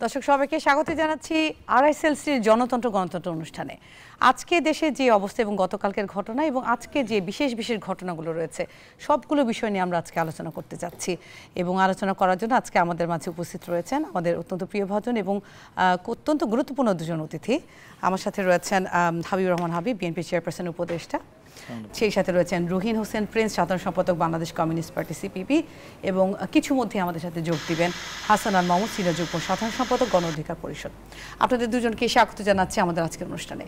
দর্শক সবাইকে স্বাগত জানাচ্ছি আরআইএসএলসির জনতন্ত্র গণতন্ত্র অনুষ্ঠানে। আজকে দেশে যে অবস্থা এবং গতকালকের ঘটনা এবং আজকে যে বিশেষ বিশেষ ঘটনাগুলো রয়েছে সবগুলো বিষয় নিয়ে আমরা আজকে আলোচনা করতে যাচ্ছি এবং আলোচনা করার জন্য আজকে আমাদের মাঝে উপস্থিত রয়েছেন আমাদের অত্যন্ত প্রিয়ভাজন এবং অত্যন্ত গুরুত্বপূর্ণ দুজন অতিথি। আমার সাথে রয়েছেন হাবিবুর রহমান হাবিব, বিএনপি চেয়ারপারসন উপদেষ্টা। সেই সাথে রয়েছেন রুহিন হোসেন প্রিন্স, সাধারণ সম্পাদক বাংলাদেশ কমিউনিস্ট পার্টি সিপিপি, এবং কিছু মধ্যে আমাদের সাথে যোগ দিবেন হাসান আল মাহমুদ, সিনিয়র যুগ্ম সাধারণ সম্পাদক গণ অধিকার পরিষদ। আপনাদের দুজনকে স্বাগত জানাচ্ছি আমাদের আজকের অনুষ্ঠানে।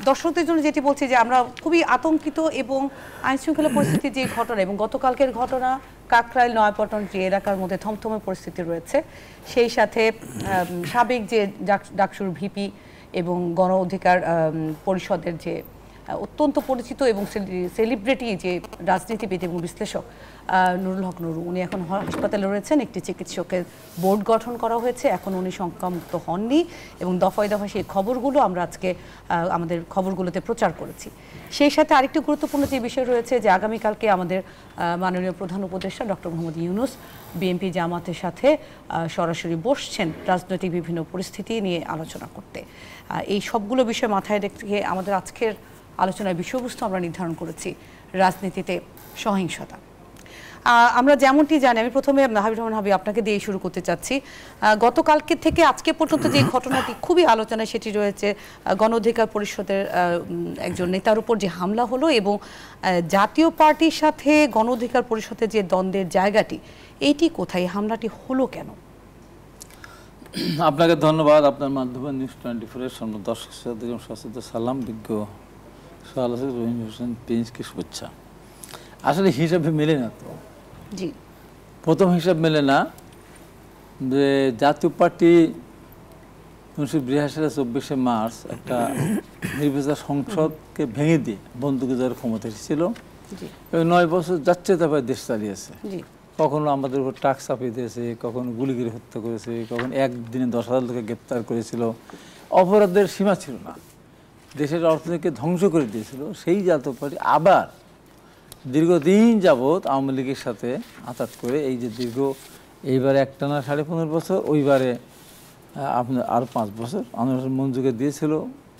দর্শকদের জন্য যেটি বলছি যে আমরা খুবই আতঙ্কিত এবং আইনশৃঙ্খলা পরিস্থিতির যে ঘটনা এবং গতকালকের ঘটনা, কাকরাইল নয়াপল্টন যে এলাকার মধ্যে থমথমে পরিস্থিতি রয়েছে, সেই সাথে সাবেক যে ডাকসুর ভিপি এবং গণ অধিকার পরিষদের যে অত্যন্ত পরিচিত এবং সেলিব্রিটি যে রাজনীতিবিদ এবং বিশ্লেষক নুরুল হক নুরু, উনি এখন হাসপাতালে রয়েছেন। একটি চিকিৎসকের বোর্ড গঠন করা হয়েছে, এখন উনি সংক্রামুক্ত হননি এবং দফায় দফায় সেই খবরগুলো আমরা আজকে আমাদের খবরগুলোতে প্রচার করেছি। সেই সাথে আরেকটি গুরুত্বপূর্ণ যে বিষয় রয়েছে যে আগামীকালকে আমাদের মাননীয় প্রধান উপদেষ্টা ডক্টর মোহাম্মদ ইউনূস বিএনপি জামাতের সাথে সরাসরি বসছেন রাজনৈতিক বিভিন্ন পরিস্থিতি নিয়ে আলোচনা করতে। এই সবগুলো বিষয় মাথায় রেখে আমাদের আজকের আলোচনার বিষয়বস্তু আমরা নির্ধারণ করেছি রাজনীতিতে সহিংসতা। আমরা যেমনটি জানি, আমি প্রথমে হাবিবুর রহমান হাবিব আপনাকে দিয়ে শুরু করতে চাচ্ছি। গতকালকে থেকে আজকে পর্যন্ত যে ঘটনাটি খুবই আলোচনায় সেটি রয়েছে গণ অধিকার পরিষদের একজন নেতার উপর যে হামলা হলো এবং জাতীয় পার্টির সাথে গণ অধিকার পরিষদের যে দ্বন্দ্বের জায়গাটি, এইটি কোথায়, হামলাটি হলো কেন? আপনাকে ধন্যবাদ। আপনার মাধ্যমে নিউজ 24-এর দর্শক সাথে সালাম, বিজ্ঞ আলোচক রহিম হোসেন প্রিন্সকে শুভেচ্ছা। আসলে হিসাবে মেলে না তো, জি প্রথম হিসাব মেলে না যে জাতীয় পার্টি 1982 সালে 24শে মার্চ একটা নির্বাচন সংসদকে ভেঙে দিয়ে বন্দুকে যাওয়ার ক্ষমতা এসেছিল এবং 9 বছর যাচ্ছে তারপরে দেশ চালিয়েছে। কখনো আমাদের উপর ট্রাক চাপিয়ে দিয়েছে, কখনো গুলি করে হত্যা করেছে, কখনো একদিনে 10,000 লোকে গ্রেপ্তার করেছিল। অপরাধের সীমা ছিল না, দেশের অর্থনীতিকে ধ্বংস করে দিয়েছিল। সেই জাতীয় পার্টি আবার দীর্ঘদিন যাবৎ আওয়ামী লীগের সাথে আঘাত করে এই যে এইবারে একটানা 15.5 বছর, ওইবারে আপনার আরও 5 বছর মঞ্জুকে দিয়েছিল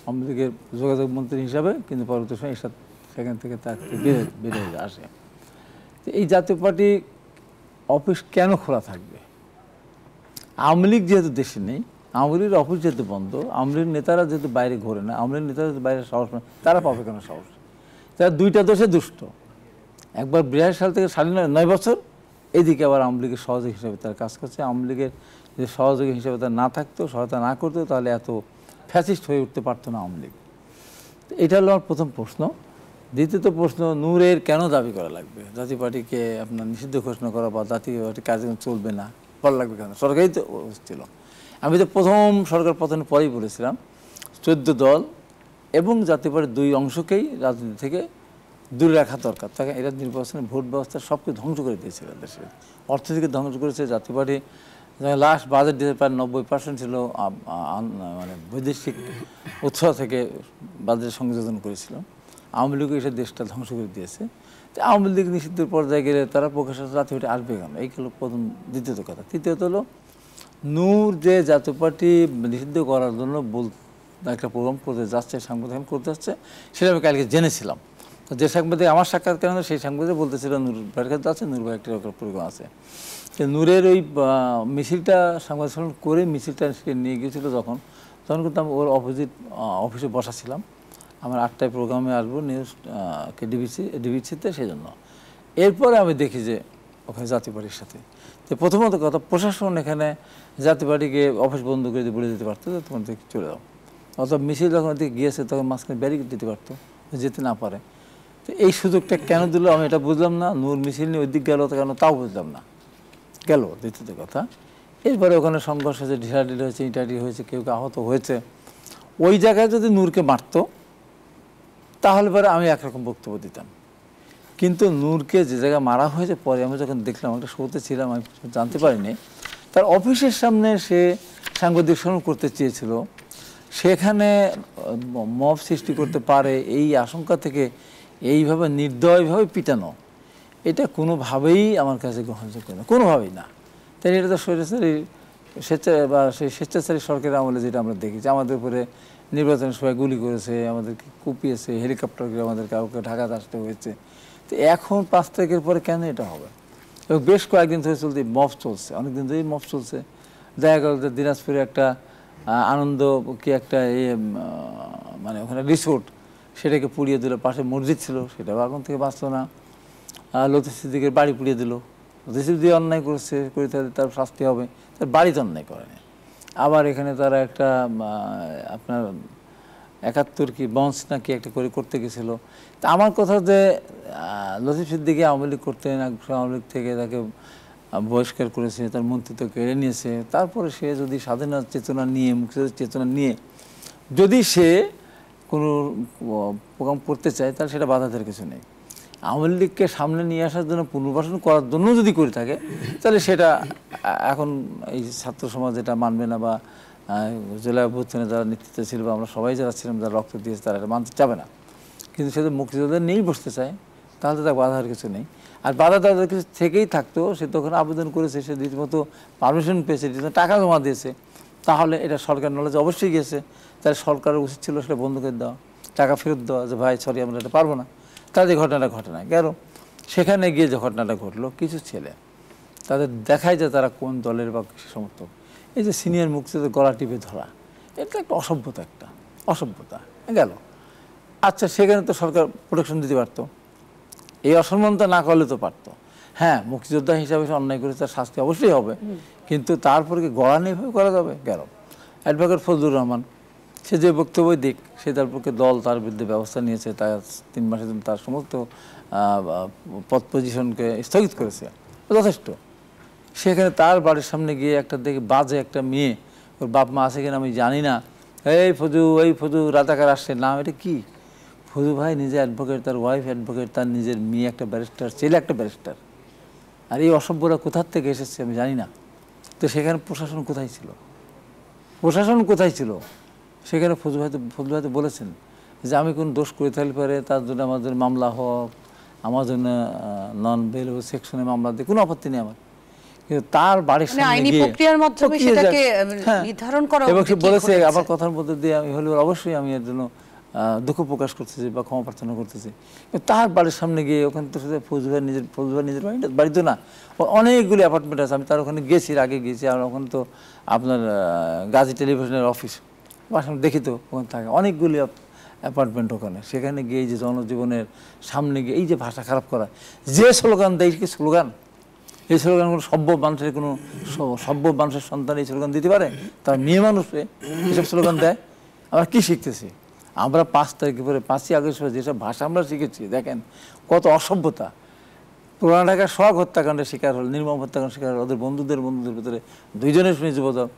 আওয়ামী লীগের যোগাযোগ মন্ত্রী হিসাবে, কিন্তু পরবর্তী সময় সেখান থেকে তার বেড়ে আসে। তো এই জাতীয় পার্টি অফিস কেন খোলা থাকবে? আওয়ামী লীগ যেহেতু দেশে নেই, আওয়ামী লীগের অফিস যেহেতু বন্ধ, আওয়ামী লীগের নেতারা যেহেতু বাইরে ঘোরে না, আওয়ামী লীগের নেতারা বাইরে সাহস না, তারা পাবে কেন সাহস? তারা দুইটা দোষে দুষ্ট। একবার 82 সাল থেকে 9 বছর, এদিকে আবার আওয়ামী লীগের সহযোগী হিসেবে তারা কাজ করছে। আওয়ামী লীগের যদি সহযোগী হিসেবে তারা না থাকতো, সহায়তা না করতো, তাহলে এত ফ্যাসিস্ট হয়ে উঠতে পারতো না আওয়ামী লীগ। এটা হলো আমার প্রথম প্রশ্ন। দ্বিতীয়ত প্রশ্ন, নূরের কেন দাবি করা লাগবে? জাতীয় পার্টিকে আপনার নিষিদ্ধ ঘোষণা করা বা জাতীয় পার্টি কার্যক্রম চলবে না করা লাগবে কেন? সরকারই তো ছিল। আমি তো প্রথম সরকার পতনের পরেই বলেছিলাম 14 দল এবং জাতীয় পার্টির 2 অংশকেই রাজনীতি থেকে দূরে রাখা দরকার। তাকে এরা নির্বাচনে ভোট ব্যবস্থা সবকে ধ্বংস করে দিয়েছিল, দেশের অর্থনীতিকে ধ্বংস করেছে। জাতীয় পার্টি লাস্ট বাজেট দিতে প্রায় 90% ছিল মানে বৈদেশিক উৎস থেকে বাজেট সংযোজন করেছিল। আওয়ামী লীগ এসে দেশটা ধ্বংস করে দিয়েছে। তো আওয়ামী লীগ নিষিদ্ধের পর্যায়ে গেলে তারা প্রকাশ্যে জাতীয় পার্টি আসবে কেন? এই হলো প্রথম। দ্বিতীয়ত কথা। তৃতীয়ত হলো নূর যে জাতীয় পার্টি নিষিদ্ধ করার জন্য একটা প্রোগ্রাম করতে যাচ্ছে, সাংবাদিক করতে যাচ্ছে, সেটা আমি কালকে জেনেছিলাম। তো যে সাংবাদিক আমার সাক্ষাৎ কেন, সেই সাংবাদিক বলতেছিল নূর ভাইয়ের কাছে আছে, নূর ভাই একটা প্রোগ্রাম আছে। নূরের ওই মিছিলটা সংবাদ সম্মেলন করে মিছিলটা সে নিয়ে গিয়েছিল তখন কিন্তু আমি ওর অপোজিট অফিসে বসাছিলাম। আমার 8টায় প্রোগ্রামে আসবো নিউজ ডিবিসিতে, সেই জন্য। এরপরে আমি দেখি যে ওখানে জাতীয় পার্টির সাথে, তো প্রথমত কথা, প্রশাসন এখানে জাতীয় পার্টিকে অফিস বন্ধ করে বলে দিতে পারতো যে তোমার দিকে চলে যাও, অথবা মিছিল যখন দিকে গিয়েছে তখন মাঝখানে ব্যারিকেড দিতে পারতো, যেতে না পারে। তো এই সুযোগটা কেন দিল আমি এটা বুঝলাম না। নূর মিছিল নিয়ে ওই দিক গেল কেন তাও বুঝলাম না, গেল। দ্বিতীয়ত কথা, এরপরে ওখানে সংঘর্ষ হয়েছে, ঢিলাঢিলি হয়েছে, ইটাটি হয়েছে, কেউ আহত হয়েছে। ওই জায়গায় যদি নূরকে মারতো তাহলে পরে আমি একরকম বক্তব্য দিতাম। কিন্তু নূরকে যে জায়গায় মারা হয়েছে, পরে আমি যখন দেখলাম, একটা শোতে ছিলাম, আমি জানতে পারিনি, তার অফিসের সামনে সে সাংবাদিক সম্মেলন করতে চেয়েছিল, সেখানে মব সৃষ্টি করতে পারে এই আশঙ্কা থেকে এইভাবে নির্দয়ভাবে পিটানো, এটা কোনোভাবেই আমার কাছে গ্রহণযোগ্য না, কোনোভাবেই না। তাই এটা তো সরাসরি সেই স্বেচ্ছাচারী সরকারের আমলে যেটা আমরা দেখেছি, আমাদের উপরে নির্বাচনের সময় গুলি করেছে, আমাদেরকে কুপিয়েছে, হেলিকপ্টার করে আমাদের কাউকে ঢাকাতে আসতে হয়েছে। তো এখন 5 তারিখের পরে কেন এটা হবে? এবং বেশ কয়েকদিন ধরে চলতে মফ চলছে, অনেকদিন ধরেই মফ চলছে। দেখা গেল যে দিনাজপুরে একটা আনন্দ কি একটা মানে ওখানে রিসোর্ট, সেটাকে পুড়িয়ে দিল। পাশে মসজিদ ছিল, সেটাও আগুন থেকে বাঁচলো না। লতিফ সিদ্দিকের বাড়ি পুড়িয়ে দিল। লতিফ সিদ্দিক অন্যায় করেছে, করে তার শাস্তি হবে, তার বাড়িতে অন্যায় করেনি। আবার এখানে তারা একটা আপনার 71 কি বঞ্চ নাকি একটা করতে গেছিল। তা আমার কথা যে লতিফ সিদ্দিকে আওয়ামী লীগ করতেন, আওয়ামী লীগ থেকে তাকে বহিষ্কার করেছে, তার মন্ত্রিত্ব কেড়ে নিয়েছে। তারপরে সে যদি স্বাধীনতা চেতনা নিয়ে, মুক্তিযুদ্ধের চেতনা নিয়ে যদি সে কোনো প্রোগ্রাম করতে চায়, তাহলে সেটা বাধা দেওয়ার কিছু নেই। আওয়ামী লীগকে সামনে নিয়ে আসার জন্য, পুনর্বাসন করার জন্য যদি করে থাকে, তাহলে সেটা এখন এই ছাত্র সমাজ এটা মানবে না, বা জেলা অভ্যুত্থানে যারা নেতৃত্বে ছিল, বা আমরা সবাই যারা ছিলাম, যারা রক্ত দিয়েছে, তারা এটা মানতে চাবে না। কিন্তু সে যদি মুক্তিযোদ্ধা নেই বসতে চায়, তাহলে তার বাধা দেওয়ার কিছু নেই। আর বাধা দেওয়ার কিছু থেকেই থাকতো, সে তখন আবেদন করেছে, সে রীতিমতো পারমিশন পেয়েছে, রীতিমতো টাকা জমা দিয়েছে, তাহলে এটা সরকার নলেজে অবশ্যই গেছে। তাহলে সরকারের উচিত ছিল সেটা বন্ধ করে দেওয়া, টাকা ফেরত দেওয়া, যে ভাই সরি আমরা এটা পারবো না। তাদের ঘটনাটা ঘটে না কেন? সেখানে গিয়ে যে ঘটনাটা ঘটলো, কিছু ছেলে তাদের দেখায় যে তারা কোন দলের বা কৃষি সমর্থক। এই যে সিনিয়র মুক্তিযোদ্ধাদের গলা টিপে ধরা, এটা একটা অসভ্যতা, একটা অসভ্যতা গেল। আচ্ছা, সেখানে তো সরকার প্রোটেকশন দিতে পারতো, এই অসম্মানতা না করলে তো পারতো। হ্যাঁ, মুক্তিযোদ্ধা হিসাবে সে অন্যায় করেছে, তার শাস্তি অবশ্যই হবে, কিন্তু তারপরে কি গড়া নিয়ে করা যাবে? গেল অ্যাডভোকেট ফজলুর রহমান, সে যে বক্তব্যই দিক, সে তার পক্ষে দল তার বিরুদ্ধে ব্যবস্থা নিয়েছে, তার 3 মাসের জন্য তার সমস্ত পদ পজিশনকে স্থগিত করেছে, যথেষ্ট। সেখানে তার বাড়ির সামনে গিয়ে একটা দেখে বাজে একটা মেয়ে, ওর বাপ মা আছে কিনা আমি জানি না, এই ফজু রাজাকার আসছে নাম, এটা কি? ফজু ভাই নিজে অ্যাডভোকেট, তার ওয়াইফ অ্যাডভোকেট, তার নিজের মেয়ে একটা ব্যারিস্টার, ছেলে একটা ব্যারিস্টার। আর এই অসভ্যরা কোথার থেকে এসেছে আমি জানি না। তো সেখানে প্রশাসন কোথায় ছিল? প্রশাসন কোথায় ছিল? সেখানে ফজলু ভাই তো বলেছেন যে আমি কোন দোষ করে থাকলে পারে, তার জন্য আমাদের মামলা হোক, আমার জন্য নন বেলেবল সেকশনে মামলা দিয়ে কোনো আপত্তি নেই আমার। কিন্তু তার বাড়ির সামনে গিয়ে এবং সে বলেছে, আমার কথার মধ্যে দিয়ে আমি হলে অবশ্যই আমি এর জন্য দুঃখ প্রকাশ করতেছি বা ক্ষমা প্রার্থনা করতেছি। তার বাড়ির সামনে গিয়ে, ওখানে তো ফজলু ভাই নিজের বাড়ি তো না, অনেকগুলি অ্যাপার্টমেন্ট আছে। আমি তার ওখানে গেছি, আগে গিয়েছি। আর ওখানে তো আপনার গাজী টেলিভিশনের অফিস, বাসায় দেখি তো ওখানে থাকে অনেকগুলি অ্যাপার্টমেন্ট ওখানে। সেখানে গিয়ে এই যে জনজীবনের সামনে গিয়ে এই যে ভাষা খারাপ করা, যে স্লোগান দেয়, কি স্লোগান! এই স্লোগান কোনো সভ্য মানুষের সন্তান এই স্লোগান দিতে পারে? তার মেয়ে মানুষে এসব স্লোগান দেয়। আমরা কি শিখতেছি? আমরা 5 তারিখে পরে 5ই আগস্ট যেসব ভাষা আমরা শিখেছি, দেখেন কত অসভ্যতা। পুরানা ঢাকার সোহাগ হত্যাকাণ্ডের শিকার হল, নির্মম হত্যাকাণ্ডের শিকার হল ওদের বন্ধুদের ভিতরে 2 জনের শুনেছি বোধহয়।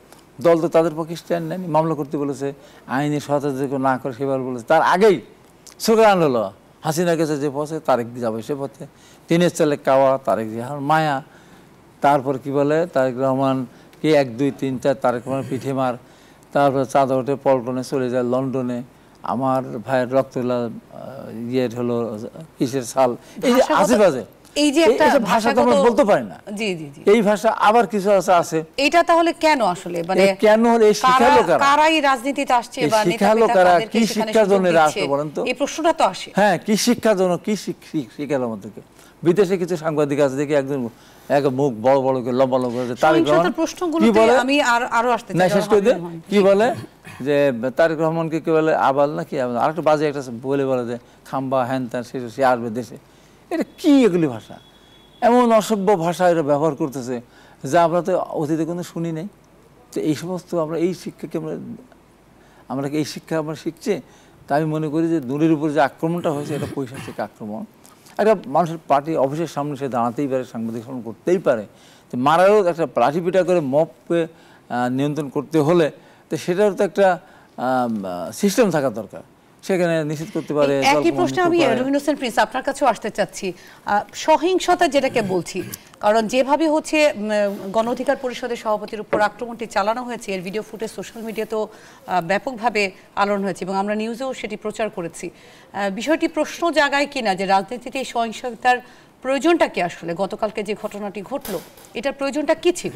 দল তো তাদের পক্ষে স্ট্যান্ড নেয়নি, মামলা করতে বলেছে, আইনি সহায়তা না করে সেবার বলেছে। তার আগেই স্লোগান হলো হাসিনা গেছে যে পথে, তারেক যাবে সে পথে, 3 চালে কাওয়া, তারেক জিয়ার মায়া। তারপর কি বলে, তারেক রহমান কি 1 2 3 4 তারেক রহমান পিঠে মার। তারপর চাঁদা উঠে পল্টনে চলে যায় লন্ডনে, আমার ভাইয়ের রক্তলা ইয়ের হলো কিসের সাল, এই যে আশেপাশে এই যে একটা ভাষা তো আমরা বলতে পারি না। জি জি জি, এই ভাষা আবার কিছু আছে। এটা তাহলে কেন আসলে, মানে কেন হলো? এই শিক্ষালো কারাই রাজনীতিতে আসছে বা শিক্ষালো কারা, কি শিক্ষার জন্য আসছে বলেন তো? এই প্রশ্নটা তো আসে। হ্যাঁ, কি শিক্ষার জন্য, কি শিখালো আমাদেরকে? বিদেশে কিছু সাংবাদিক আছে দেখি একজন এক মুখ বড় বড় করে লম্বা লম্বা করে তারেক রহমান কি বলে, আমি আরো আসতে চাই, শেষ করে দেন, কি বলে যে তারেক রহমানকে কি বলে, আবাল নাকি আরেকটা বাজে একটা বলে যে খাম্বা হ্যান ত্যান, সে আসবে দেশে। এটা কি এগুলি ভাষা? এমন অসভ্য ভাষা এরা ব্যবহার করতেছে যা আমরা তো অতীতে কোনো শুনি নাই। তো এই সমস্ত আমরা এই শিক্ষাকে আমরা এই শিক্ষা আমরা শিখছি। তাই আমি মনে করি যে দূরের উপর যে আক্রমণটা হয়েছে, এটা পৈশাচিক আক্রমণ। একটা মানুষের পার্টি অফিসের সামনে সে দাঁড়াতেই পারে, সাংবাদিক সম্মেলন করতেই পারে। তো মারারও একটা লাঠি পিটা করে মপকে নিয়ন্ত্রণ করতে হলে তো সেটার তো একটা সিস্টেম থাকা দরকার, সেখানে নিষেধ করতে পারে। একই প্রশ্ন আমি রহিন হোসেন প্রিন্স আপনার কাছেও আসতে চাচ্ছি, সহিংসতা যেটাকে বলছি, কারণ যেভাবে হচ্ছে গণ অধিকার পরিষদের সভাপতির উপর আক্রমণটি চালানো হয়েছে, এর ভিডিও ফুটেজ সোশ্যাল মিডিয়াতেও ব্যাপকভাবে আলোড়ন হয়েছে এবং আমরা নিউজেও সেটি প্রচার করেছি। বিষয়টি প্রশ্ন জাগায় কিনা যে রাজনীতিতে এই সহিংসতার প্রয়োজনটা কি আসলে? গতকালকে যে ঘটনাটি ঘটলো, এটার প্রয়োজনটা কি ছিল?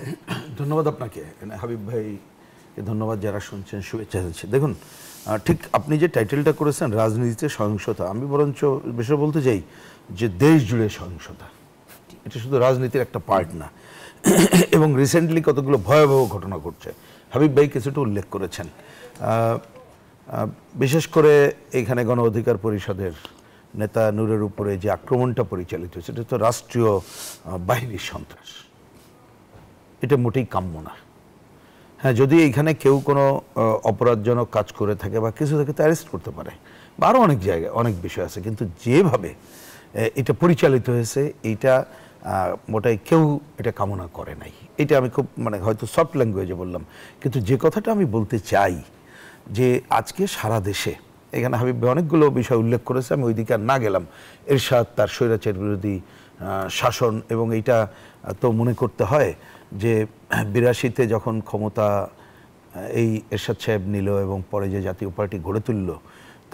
ধন্যবাদ আপনাকে, হাবিব ভাইকে ধন্যবাদ, যারা শুনছেন শুভেচ্ছা জানাচ্ছি। দেখুন, ঠিক আপনি যে টাইটেলটা করেছেন রাজনীতিতে সহিংসতা, আমি বরঞ্চ বেশি বলতে চাই যে দেশ জুড়ে সহিংসতা, এটা শুধু রাজনীতির একটা পার্ট না। এবং রিসেন্টলি কতগুলো ভয়াবহ ঘটনা ঘটছে, হাবিব ভাই কিছুটা উল্লেখ করেছেন। বিশেষ করে এইখানে গণ অধিকার পরিষদের নেতা নূরের উপরে যে আক্রমণটা পরিচালিত হয়েছে, এটা তো রাষ্ট্রীয় বাহিনীর সন্ত্রাস, এটা মোটেই কাম্য না। হ্যাঁ, যদি এইখানে কেউ কোনো অপরাধজনক কাজ করে থাকে বা কিছু থাকে, তা অ্যারেস্ট করতে পারে, বা আরও অনেক জায়গায় অনেক বিষয় আছে, কিন্তু যেভাবে এটা পরিচালিত হয়েছে এইটা মোটাই কেউ এটা কামনা করে নাই। এটা আমি খুব হয়তো সফট ল্যাঙ্গুয়েজে বললাম, কিন্তু যে কথাটা আমি বলতে চাই যে আজকে সারা দেশে, এখানে হাবিব ভাই অনেকগুলো বিষয় উল্লেখ করেছে, আমি ওই দিকে আর না গেলাম। এরশাদ তার স্বৈরাচার বিরোধী শাসন, এবং এইটা তো মনে করতে হয় যে 82-তে যখন ক্ষমতা এই এরশাদ সাহেব নিল এবং পরে যে জাতীয় পার্টি গড়ে তুলল,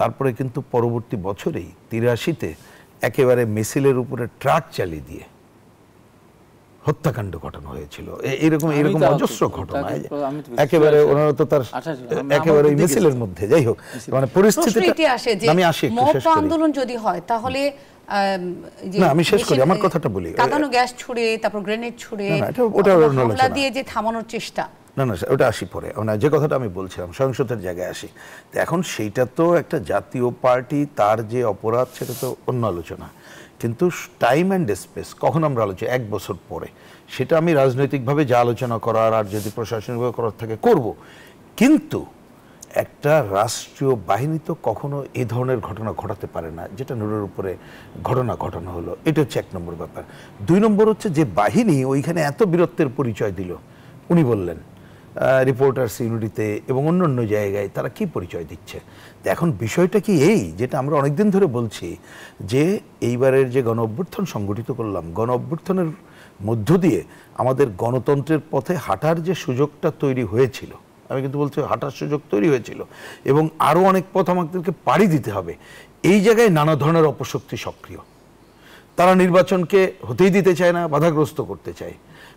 তারপরে কিন্তু পরবর্তী বছরেই 83-তে একেবারে মিছিলের উপরে ট্রাক চালিয়ে দিয়ে হত্যাকাণ্ড ঘটানো হয়েছিল। এরকম অজস্র ঘটনা একেবারে ওনারা তো তার একেবারে মিছিলের মধ্যে, যাই হোক, পরিস্থিতি আসে যে মব আন্দোলন যদি হয় তাহলে না, আমি শেষ করি, আমার কথাটা বলি। কাঁদানো গ্যাস ছুড়ে, তারপর গ্রেনেড ছুড়ে, হামলা দিয়ে যে থামানোর চেষ্টা, না ওটা আসি পরে। যে কথাটা আমি বলছিলাম সহিংসতার জায়গায় আসি, তো এখন সেইটা তো একটা জাতীয় পার্টি, তার যে অপরাধ সেটা তো অন্য আলোচনা, কিন্তু টাইম অ্যান্ড স্পেস কখন আমরা আলোচনা 1 বছর পরে, সেটা আমি রাজনৈতিকভাবে যা আলোচনা করার আর যদি প্রশাসনিকভাবে করার থাকে করব, কিন্তু একটা রাষ্ট্রীয় বাহিনী তো কখনো এই ধরনের ঘটনা ঘটাতে পারে না, যেটা নূরের উপরে ঘটনা হলো। এটা হচ্ছে 1 নম্বর ব্যাপার। 2 নম্বর হচ্ছে যে বাহিনী ওইখানে এত বীরত্বের পরিচয় দিল, উনি বললেন রিপোর্টার্স ইউনিটিতে এবং অন্য জায়গায় তারা কি পরিচয় দিচ্ছে। তো এখন বিষয়টা কি এই, যেটা আমরা অনেকদিন ধরে বলছি, যে এইবারের যে গণ অভ্যুত্থান সংগঠিত করলাম, গণ অভ্যুত্থানের মধ্য দিয়ে আমাদের গণতন্ত্রের পথে হাঁটার যে সুযোগটা তৈরি হয়েছিল, আমি কিন্তু বলছি হাঁটার সুযোগ তৈরি হয়েছিল, এবং আরও অনেক পথ আমাদেরকে পাড়ি দিতে হবে। এই জায়গায় নানা ধরনের অপশক্তি সক্রিয়, তারা নির্বাচনকে হতেই দিতে চায় না, বাধাগ্রস্ত করতে চায়।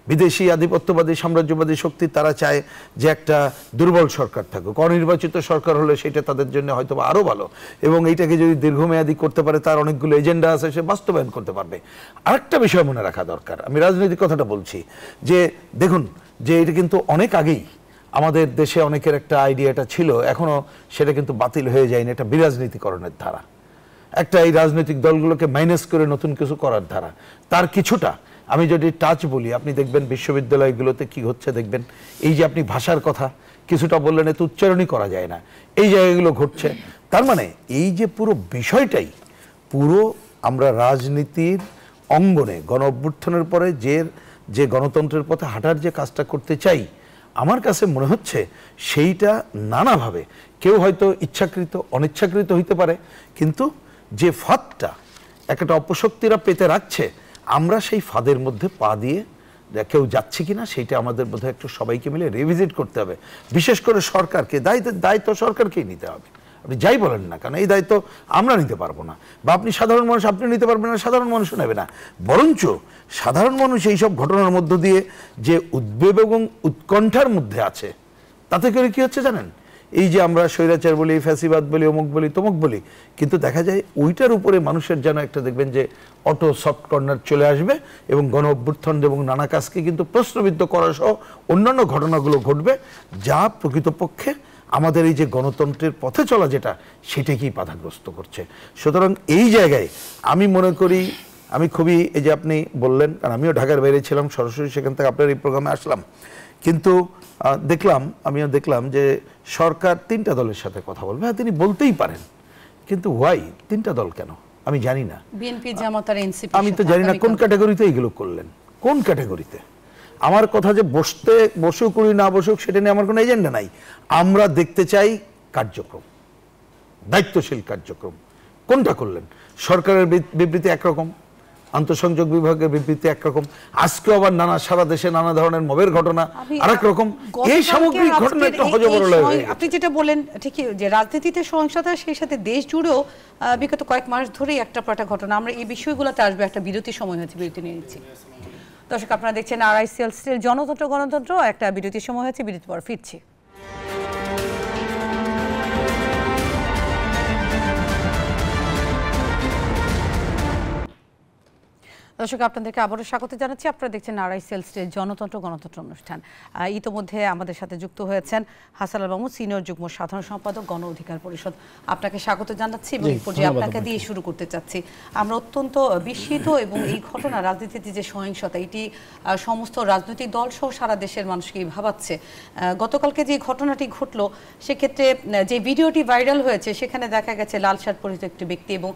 বিদেশি আধিপত্যবাদী সাম্রাজ্যবাদী শক্তি তারা চায় যে একটা দুর্বল সরকার থাকুক, অনির্বাচিত সরকার হলে সেটা তাদের জন্য হয়তো আরও ভালো, এবং এইটাকে যদি দীর্ঘমেয়াদী করতে পারে, তার অনেকগুলো এজেন্ডা আছে, সে বাস্তবায়ন করতে পারবে। আরেকটা বিষয় মনে রাখা দরকার, আমি রাজনৈতিক কথাটা বলছি, যে দেখুন যে এটা কিন্তু অনেক আগেই আমাদের দেশে অনেকের একটা আইডিয়াটা ছিল, এখনও সেটা কিন্তু বাতিল হয়ে যায়নি, এটা বিরাজনীতিকরণের ধারা, একটা এই রাজনৈতিক দলগুলোকে মাইনাস করে নতুন কিছু করার ধারা। তার কিছুটা আমি যদি টাচ বলি, আপনি দেখবেন বিশ্ববিদ্যালয়গুলোতে কি হচ্ছে, দেখবেন এই যে আপনি ভাষার কথা কিছুটা বললেন, এতে উচ্চারণই করা যায় না, এই জায়গাগুলো ঘটছে। তার মানে এই যে পুরো বিষয়টাই, পুরো আমরা রাজনীতির অঙ্গনে গণ অভ্যুত্থানের পরে যে গণতন্ত্রের পথে হাঁটার যে কাজটা করতে চাই, আমার কাছে মনে হচ্ছে সেইটা নানাভাবে, কেউ হয়তো ইচ্ছাকৃত অনিচ্ছাকৃত হইতে পারে, কিন্তু যে ফাঁদটা একটা অপশক্তিরা পেতে রাখছে, আমরা সেই ফাঁদের মধ্যে পা দিয়ে কেউ যাচ্ছে কিনা সেইটা আমাদের বোধহয় একটু সবাইকে মিলে রিভিজিট করতে হবে। বিশেষ করে সরকারকে, দায়িত্ব সরকারকেই নিতে হবে, আপনি যাই বলেন না কারণ এই দায়িত্ব আমরা নিতে পারবো না, বা আপনি সাধারণ মানুষ আপনি নিতে পারবেন না, সাধারণ মানুষও নেবে না। বরঞ্চ সাধারণ মানুষ এই সব ঘটনার মধ্য দিয়ে যে উদ্বেগ এবং উৎকণ্ঠার মধ্যে আছে, তাতে করে কি হচ্ছে জানেন, এই যে আমরা স্বৈরাচার বলি, ফ্যাসিবাদ বলি, অমুক বলি, তমুক বলি, কিন্তু দেখা যায় ওইটার উপরে মানুষের যেন একটা দেখবেন যে অটো সফট কর্নার চলে আসবে, এবং গণ অভ্যুত্থান এবং নানা কাজকে কিন্তু প্রশ্নবিদ্ধ করা সহ অন্যান্য ঘটনাগুলো ঘটবে, যা প্রকৃতপক্ষে আমাদের এই যে গণতন্ত্রের পথে চলা যেটা, সেটাকেই বাধাগ্রস্ত করছে। সুতরাং এই জায়গায় আমি মনে করি, আমি খুবই, এই যে আপনি বললেন, কারণ আমিও ঢাকার বাইরে ছিলাম, সরাসরি সেখান থেকে আপনার এই প্রোগ্রামে আসলাম, কিন্তু আমিও দেখলাম যে সরকার 3টা দলের সাথে কথা বলবে। হ্যাঁ, তিনি বলতেই পারেন, কিন্তু ওয়াই 3টা দল কেন আমি জানি না। বিএনপি, জামাত আর এনসিপি, আমি তো জানি না কোন ক্যাটাগরিতে এগুলো করলেন, কোন ক্যাটাগরিতে। আমার কথা যে বসুক করি না বসুক সেটা নিয়ে আমার কোনো এজেন্ডা নাই, আমরা দেখতে চাই কার্যক্রম, দায়িত্বশীল কার্যক্রম। কোনটা করলেন? সরকারের বিবৃতি একরকম, আন্তঃসংযোগ বিভাগের বিবৃতি একরকম, আজকে আবার সারা দেশে নানা ধরনের মবের ঘটনা আরেক রকম। এই সামগ্রিক ঘটনা একটা হযবরল হয়ে গেছে। আপনি যেটা বলেন ঠিকই, যে রাজনীতিতে সহিংসতা, সেই সাথে দেশ জুড়েও বিগত কয়েক মাস ধরেই একটা পর একটা ঘটনা। আমরা এই বিষয়গুলোতে আসবে, একটা বিরতি সময় হয়েছে, বিরতি নিয়ে নিচ্ছি। দর্শক আপনারা দেখছেন RICL স্টিল জনতন্ত্র গণতন্ত্র। একটা বিরতির সময় হয়েছে, বিরতি পর ফিরছি। দর্শক আপনাদেরকে আবারও স্বাগত জানাচ্ছি। আপনারা দেখছেন RICL স্টিল জনতন্ত্র গণতন্ত্র অনুষ্ঠান। ইতোমধ্যে আমাদের সাথে যুক্ত হয়েছেন হাসান আল মাহমুদ, সিনিয়র যুগ্ম সাধারণ সম্পাদক, গণ অধিকার পরিষদ। আপনাকে স্বাগত জানাচ্ছি এবং এই পর্যায়ে আপনাকে দিয়ে শুরু করতে চাচ্ছি। আমরা অত্যন্ত বিস্মিত এবং এই ঘটনা, রাজনীতিতে যে সহিংসতা, এটি সমস্ত রাজনৈতিক দল সহ সারা দেশের মানুষকেই ভাবাচ্ছে। গতকালকে যে ঘটনাটি ঘটলো, সেক্ষেত্রে যে ভিডিওটি ভাইরাল হয়েছে সেখানে দেখা গেছে লাল শার্ট পরিহিত একটি ব্যক্তি এবং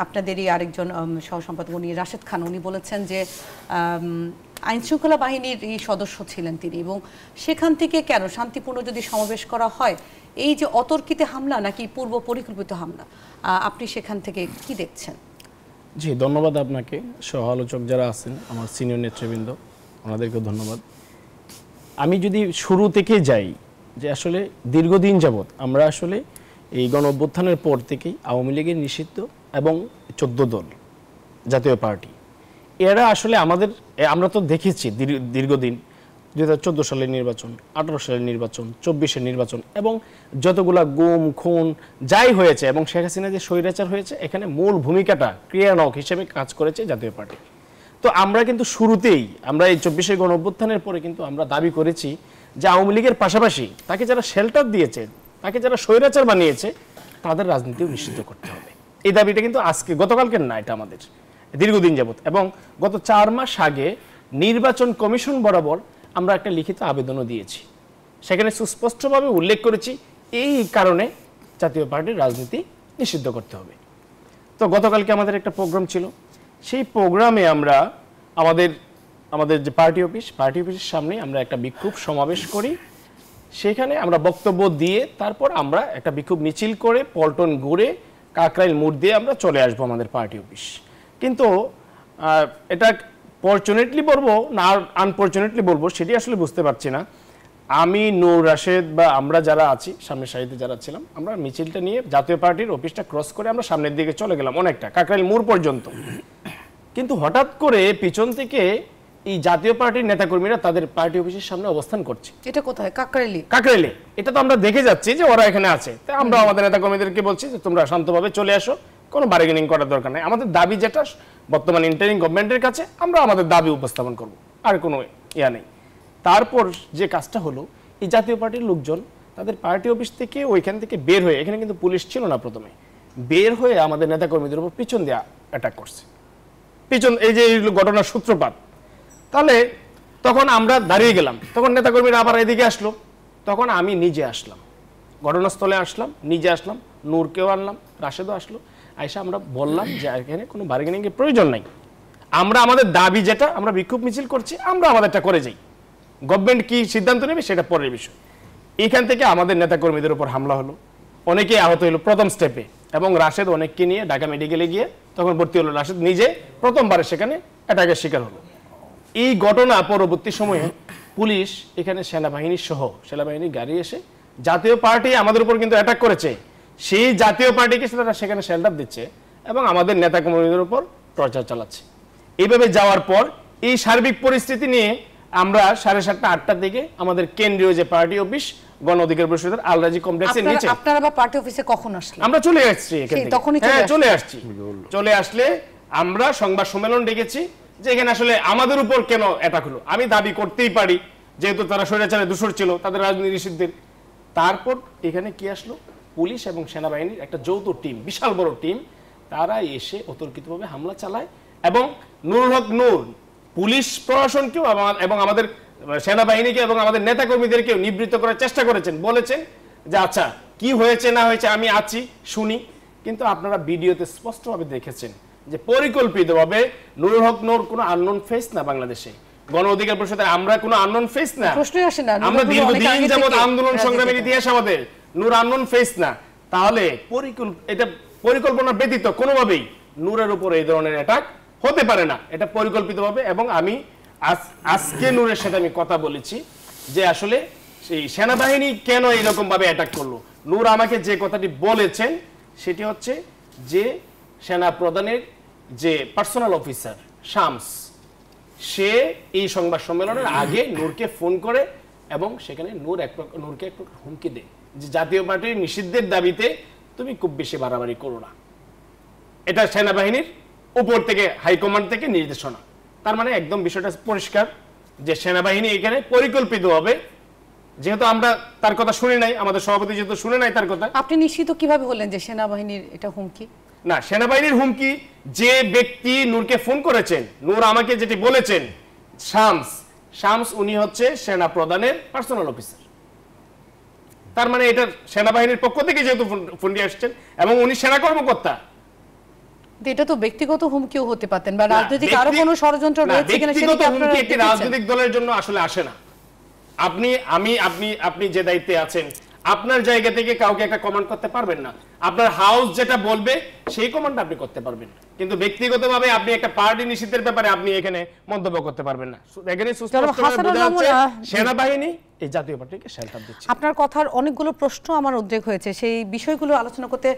আপনাদেরই আরেকজন সহ সম্পাদক উনি রাশেদ খান, উনি বলেছেন যে আইনশৃঙ্খলা বাহিনীর এই সদস্য ছিলেন তিনি, এবং সেখান থেকে কেন শান্তিপূর্ণ যদি সমাবেশ করা হয়, এই যে অতর্কিত হামলা নাকি পূর্ব পরিকল্পিত হামলা, আপনি সেখান থেকে কি দেখছেন? জি, ধন্যবাদ আপনাকে, সহ আলোচক যারা আছেন, আমার সিনিয়র নেতৃবৃন্দ, ওনাদেরকেও ধন্যবাদ। আমি যদি শুরু থেকে যাই, যে আসলে দীর্ঘদিন যাবৎ আমরা আসলে এই গণ অভ্যুত্থানের পর থেকেই আওয়ামী লীগের নিষিদ্ধ এবং 14 দল জাতীয় পার্টি, এরা আসলে আমরা তো দেখেছি দীর্ঘদিন 2014 সালের নির্বাচন, 18 সালের নির্বাচন, 24-এর নির্বাচন এবং যতগুলা গুম খুন যাই হয়েছে, এবং শেখ হাসিনা যে স্বৈরাচার হয়েছে, এখানে মূল ভূমিকাটা ক্রিয়ানক হিসেবে কাজ করেছে জাতীয় পার্টি। তো আমরা কিন্তু শুরুতেই, আমরা এই 24-এর গণ অভ্যুত্থানের পরে কিন্তু আমরা দাবি করেছি যে আওয়ামী লীগের পাশাপাশি তাকে যারা শেল্টার দিয়েছে, তাকে যারা স্বৈরাচার বানিয়েছে, তাদের রাজনীতিও নিষিদ্ধ করতে হবে। এই দাবিটা কিন্তু গতকালকের না, এটা আমাদের দীর্ঘদিন যাবত। এবং গত 4 মাস আগে নির্বাচন কমিশন বরাবর আমরা একটা লিখিত আবেদনও দিয়েছি, সেখানে সুস্পষ্টভাবে উল্লেখ করেছি এই কারণে জাতীয় পার্টির রাজনীতি নিষিদ্ধ করতে হবে। তো গতকালকে আমাদের একটা প্রোগ্রাম ছিল, সেই প্রোগ্রামে আমরা আমাদের যে পার্টি অফিসের সামনে আমরা একটা বিক্ষোভ সমাবেশ করি। সেখানে আমরা বক্তব্য দিয়ে তারপর আমরা একটা বিক্ষোভ মিছিল করে পল্টন ঘুরে কাকরাইল মোড় দিয়ে আমরা চলে আসবো আমাদের পার্টি অফিস। কিন্তু এটা ফরচুনেটলি বলবো না আনফরচুনেটলি বলবো, সেটি আসলে বুঝতে পারছি না। আমি, নূর, রাশেদ বা আমরা যারা আছি সামনের সারিতে যারা ছিলাম, আমরা মিছিলটা নিয়ে জাতীয় পার্টির অফিসটা ক্রস করে আমরা সামনের দিকে চলে গেলাম, অনেকটা কাকরাইল মোড় পর্যন্ত। কিন্তু হঠাৎ করে পিছন থেকে এই জাতীয় পার্টির নেতাকর্মীরা তাদের পার্টি অফিসের সামনে অবস্থান করছে। এটা কোথায়? কাকরাইলে। এটা তো আমরা দেখে যাচ্ছি যে ওরা এখানে আছে, তাই আমরা আমাদের নেতাকর্মীদেরকে বলছি যে তোমরা শান্তভাবে চলে আসো, কোনো বার্গেনিং করার দরকার নেই। আমাদের দাবি যেটা বর্তমান ইন্টারিম গভর্নমেন্টের কাছে, আমরা আমাদের দাবি উপস্থাপন করব, আর কোনো ইয়া নেই। তারপর যে কাজটা হলো, এই জাতীয় পার্টির লোকজন তাদের পার্টি অফিস থেকে ওইখান থেকে বের হয়ে, এখানে কিন্তু পুলিশ ছিল না প্রথমে, বের হয়ে আমাদের নেতাকর্মীদের উপর পিছন দিয়ে অ্যাটাক করছে। এই যে ঘটনার সূত্রপাত। তাহলে তখন আমরা দাঁড়িয়ে গেলাম, তখন নেতাকর্মীরা আবার এদিকে আসলো, তখন আমি নিজে আসলাম, ঘটনাস্থলে আসলাম, নিজে আসলাম, নূরকেও আনলাম, রাশেদও আসলো। আইসা আমরা বললাম যে এখানে কোনো বার্গেনিং এর প্রয়োজন নাই, আমরা আমাদের দাবি যেটা, আমরা বিক্ষোভ মিছিল করছি, আমরা আমাদেরটা করে যাই, গভর্নমেন্ট কি সিদ্ধান্ত নেবে সেটা পরের বিষয়। এখান থেকে আমাদের নেতাকর্মীদের উপর হামলা হলো, অনেকেই আহত হলো প্রথম স্টেপে, এবং রাশেদ অনেককে নিয়ে ঢাকা মেডিকেলে গিয়ে তখন ভর্তি হলো। রাশেদ নিজে প্রথমবারে সেখানে অ্যাটাকের শিকার হলো। এই ঘটনা পরবর্তী সময়ে পুলিশ এখানে সেনাবাহিনীর গাড়ি এসে জাতীয় পার্টি আমাদের উপর কিন্তু অ্যাটাক করেছে, সেই জাতীয় পার্টিকে তারা সেখানে শেল্টার দিচ্ছে এবং আমাদের নেতাকর্মীদের উপর টর্চার চালাচ্ছে। এইভাবে যাওয়ার পর এই সার্বিক পরিস্থিতি নিয়ে আমরা 7:30 8টার দিকে আমাদের কেন্দ্রীয় যে পার্টি অফিস গণ অধিকার পরিষদের আলরাজি কমপ্লেক্সের নিচে, আপনারা আবার পার্টি অফিসে কখন আসলেন? আমরা চলে আসছি এখান থেকে। হ্যাঁ, চলে আসলে আমরা সংবাদ সম্মেলন ডেকেছি যে এখানে আসলে আমাদের উপর কেন অ্যাটাক হলো। আমি দাবি করতেই পারি যেহেতু তারা স্বৈরাচারে দোষর ছিল, তাদের রাজনীতি নিষিদ্ধের। তারপর এখানে কি আসলো, পুলিশ এবং সেনাবাহিনীর একটা যৌথ টিম, বিশাল বড় টিম, তারা এসে অতর্কিতভাবে হামলা চালায় এবং নুরুল হক নূর পুলিশ প্রশাসনকেও এবং আমাদের সেনাবাহিনীকে এবং আমাদের নেতাকর্মীদেরকেও নিবৃত্ত করার চেষ্টা করেছেন, বলেছেন যে আচ্ছা কি হয়েছে না হয়েছে আমি আছি শুনি। কিন্তু আপনারা ভিডিওতে স্পষ্টভাবে দেখেছেন যে পরিকল্পিতভাবে নুরুল হক নূর কোনো আননোন ফেস না, বাংলাদেশে গণ অধিকার পরিষদের আমরা কোনো আননোন ফেস না, আমরা দীর্ঘদিন যাবত আন্দোলন সংগ্রামের ইতিহাস আমাদের, নূর আননোন ফেস না। তাহলে এটা পরিকল্পনা ব্যতীত কোনোভাবেই নূরের উপর এই ধরনের অ্যাটাক হতে পারে না, এটা পরিকল্পিতভাবে। এবং আমি আজকে নূরের সাথে আমি কথা বলেছি যে আসলে সেই সেনাবাহিনী কেন এইরকম ভাবে অ্যাটাক করলো। নূর আমাকে যে কথাটি বলেছেন সেটি হচ্ছে যে সেনা প্রধানের যে পার্সোনাল অফিসার শামস, সে এই সংবাদ সম্মেলনের আগে নূরকে ফোন করে এবং সেখানে নূরকে এক প্রকার হুমকি দেয় যে জাতীয় পার্টির নিষিদ্ধের দাবিতে তুমি খুব বেশি বাড়াবাড়ি করো না। এটা সেনাবাহিনীর উপর থেকে হাইকমান্ড থেকে নির্দেশনা। তার মানে একদম বিষয়টা পরিষ্কার যে সেনাবাহিনী এখানে পরিকল্পিতভাবে, যেহেতু আমরা তার কথা শুনি নাই, আমাদের সভাপতি যেহেতু শুনে নাই তার কথা। আপনি নিশ্চিত কিভাবে হলেন যে সেনাবাহিনীর এটা হুমকি? না, সেনাবাহিনীর হুমকি, যে ব্যক্তি নূরকে ফোন করেছেন, নূর আমাকে যেটি বলেছেন, শামস উনি হচ্ছে সেনা প্রধানের পার্সোনাল অফিসার। তার মানে এটা সেনাবাহিনীর পক্ষ থেকে যেহেতু ফোন দিয়ে আসছেন এবং উনি সেনা কর্মকর্তা, এটা তো ব্যক্তিগত হুমকিও হতে পারতেন বা রাজনৈতিক আরো কোনো ষড়যন্ত্র রয়েছে কিনা সেটা কি আপনারা একটি রাজনৈতিক দলের জন্য আসলে আসে না। আপনি যে দায়িত্বে আছেন, আপনার জায়গা থেকে কাউকে একটা কমান্ড করতে পারবেন না। আপনার হাউস যেটা বলবে সেই কমান্ড আপনি করতে পারবেন, কিন্তু ব্যক্তিগতভাবে আপনি একটা পার্টি নিষিদ্ধের ব্যাপারে আপনি এখানে মন্তব্য করতে পারবেন না। এখানে সুস্পষ্টভাবে বোঝা যাচ্ছে সেনাবাহিনী এই জাতীয় পার্টিকে শেল্টার দিচ্ছে। আপনার কথার অনেকগুলো প্রশ্ন আমার উদ্বেগ হয়েছে, সেই বিষয়গুলো আলোচনা করতে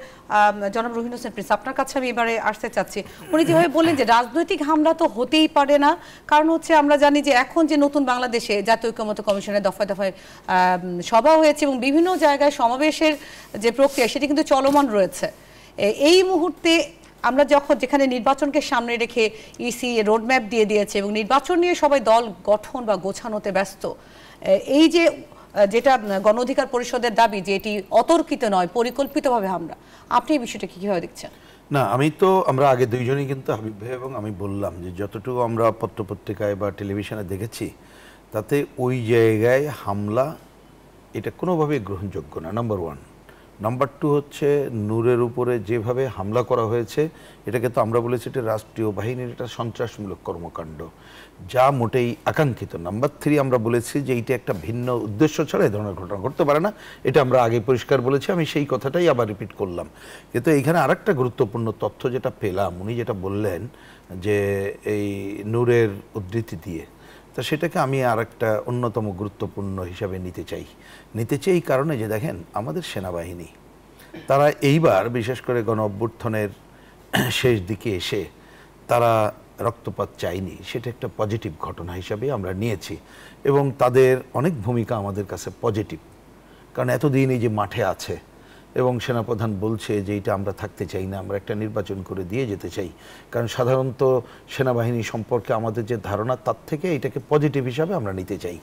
জনাব রুহিন হোসেন প্রিন্স আপনার কাছে আমি এবারে আসতে চাচ্ছি। উনি যেভাবে বললেন যে রাজনৈতিক হামলা তো হতেই পারে না, কারণ হচ্ছে আমরা জানি যে এখন যে নতুন বাংলাদেশে জাতীয় ঐক্যমত্য কমিশনের দফায় দফায় সভা হয়েছে এবং বিভিন্ন জায়গায় সমাবেশের যে প্রক্রিয়া সেটি কিন্তু চলমান রয়েছে। এই মুহূর্তে আমরা যেখানে নির্বাচনকে সামনে রেখে ইসি রোডম্যাপ দিয়ে দিয়েছে এবং নির্বাচন নিয়ে সবাই দল গঠন বা গোছানোতে ব্যস্ত, এই যে যেটা গণ অধিকার পরিষদের দাবি যে এটি অতর্কিত নয়, পরিকল্পিতভাবে হামলা, আপনি এই বিষয়টা কিভাবে দেখছেন? না, আমরা আগে দুইজনই কিন্তু হাবিব ভাই এবং আমি বললাম যে যতটুকু আমরা পত্রপত্রিকায় বা টেলিভিশনে দেখেছি তাতে ওই জায়গায় হামলা এটা কোনোভাবেই গ্রহণযোগ্য না, নাম্বার ওয়ান। নাম্বার টু হচ্ছে নূরের উপরে যেভাবে হামলা করা হয়েছে এটাকে তো আমরা বলেছি এটা রাষ্ট্রীয় বাহিনীর এটা সন্ত্রাসমূলক কর্মকাণ্ড, যা মোটেই আকাঙ্ক্ষিত। নাম্বার থ্রি, আমরা বলেছি যে এইটা একটা ভিন্ন উদ্দেশ্য ছাড়া এই ধরনের ঘটনা ঘটতে পারে না, এটা আমরা আগে পরিষ্কার বলেছি, আমি সেই কথাটাই আবার রিপিট করলাম। কিন্তু এইখানে আরেকটা গুরুত্বপূর্ণ তথ্য যেটা পেলাম, উনি যেটা বললেন যে এই নূরের উদ্ধৃতি দিয়ে, তা সেটাকে আমি আর একটা অন্যতম গুরুত্বপূর্ণ হিসাবে নিতে চাই এই কারণে যে দেখেন আমাদের সেনাবাহিনী তারা এইবার বিশেষ করে গণ অভ্যুত্থানের শেষ দিকে এসে তারা রক্তপাত চায়নি, সেটা একটা পজিটিভ ঘটনা হিসাবে আমরা নিয়েছি এবং তাদের অনেক ভূমিকা আমাদের কাছে পজিটিভ। কারণ এতদিন এই যে মাঠে আছে এবং সেনাপ্রধান বলছে যে এটা আমরা থাকতে চাই না, আমরা একটা নির্বাচন করে দিয়ে যেতে চাই, কারণ সাধারণত সেনাবাহিনী সম্পর্কে আমাদের যে ধারণা তার থেকে এটাকে পজিটিভ হিসাবে আমরা নিতে চাই।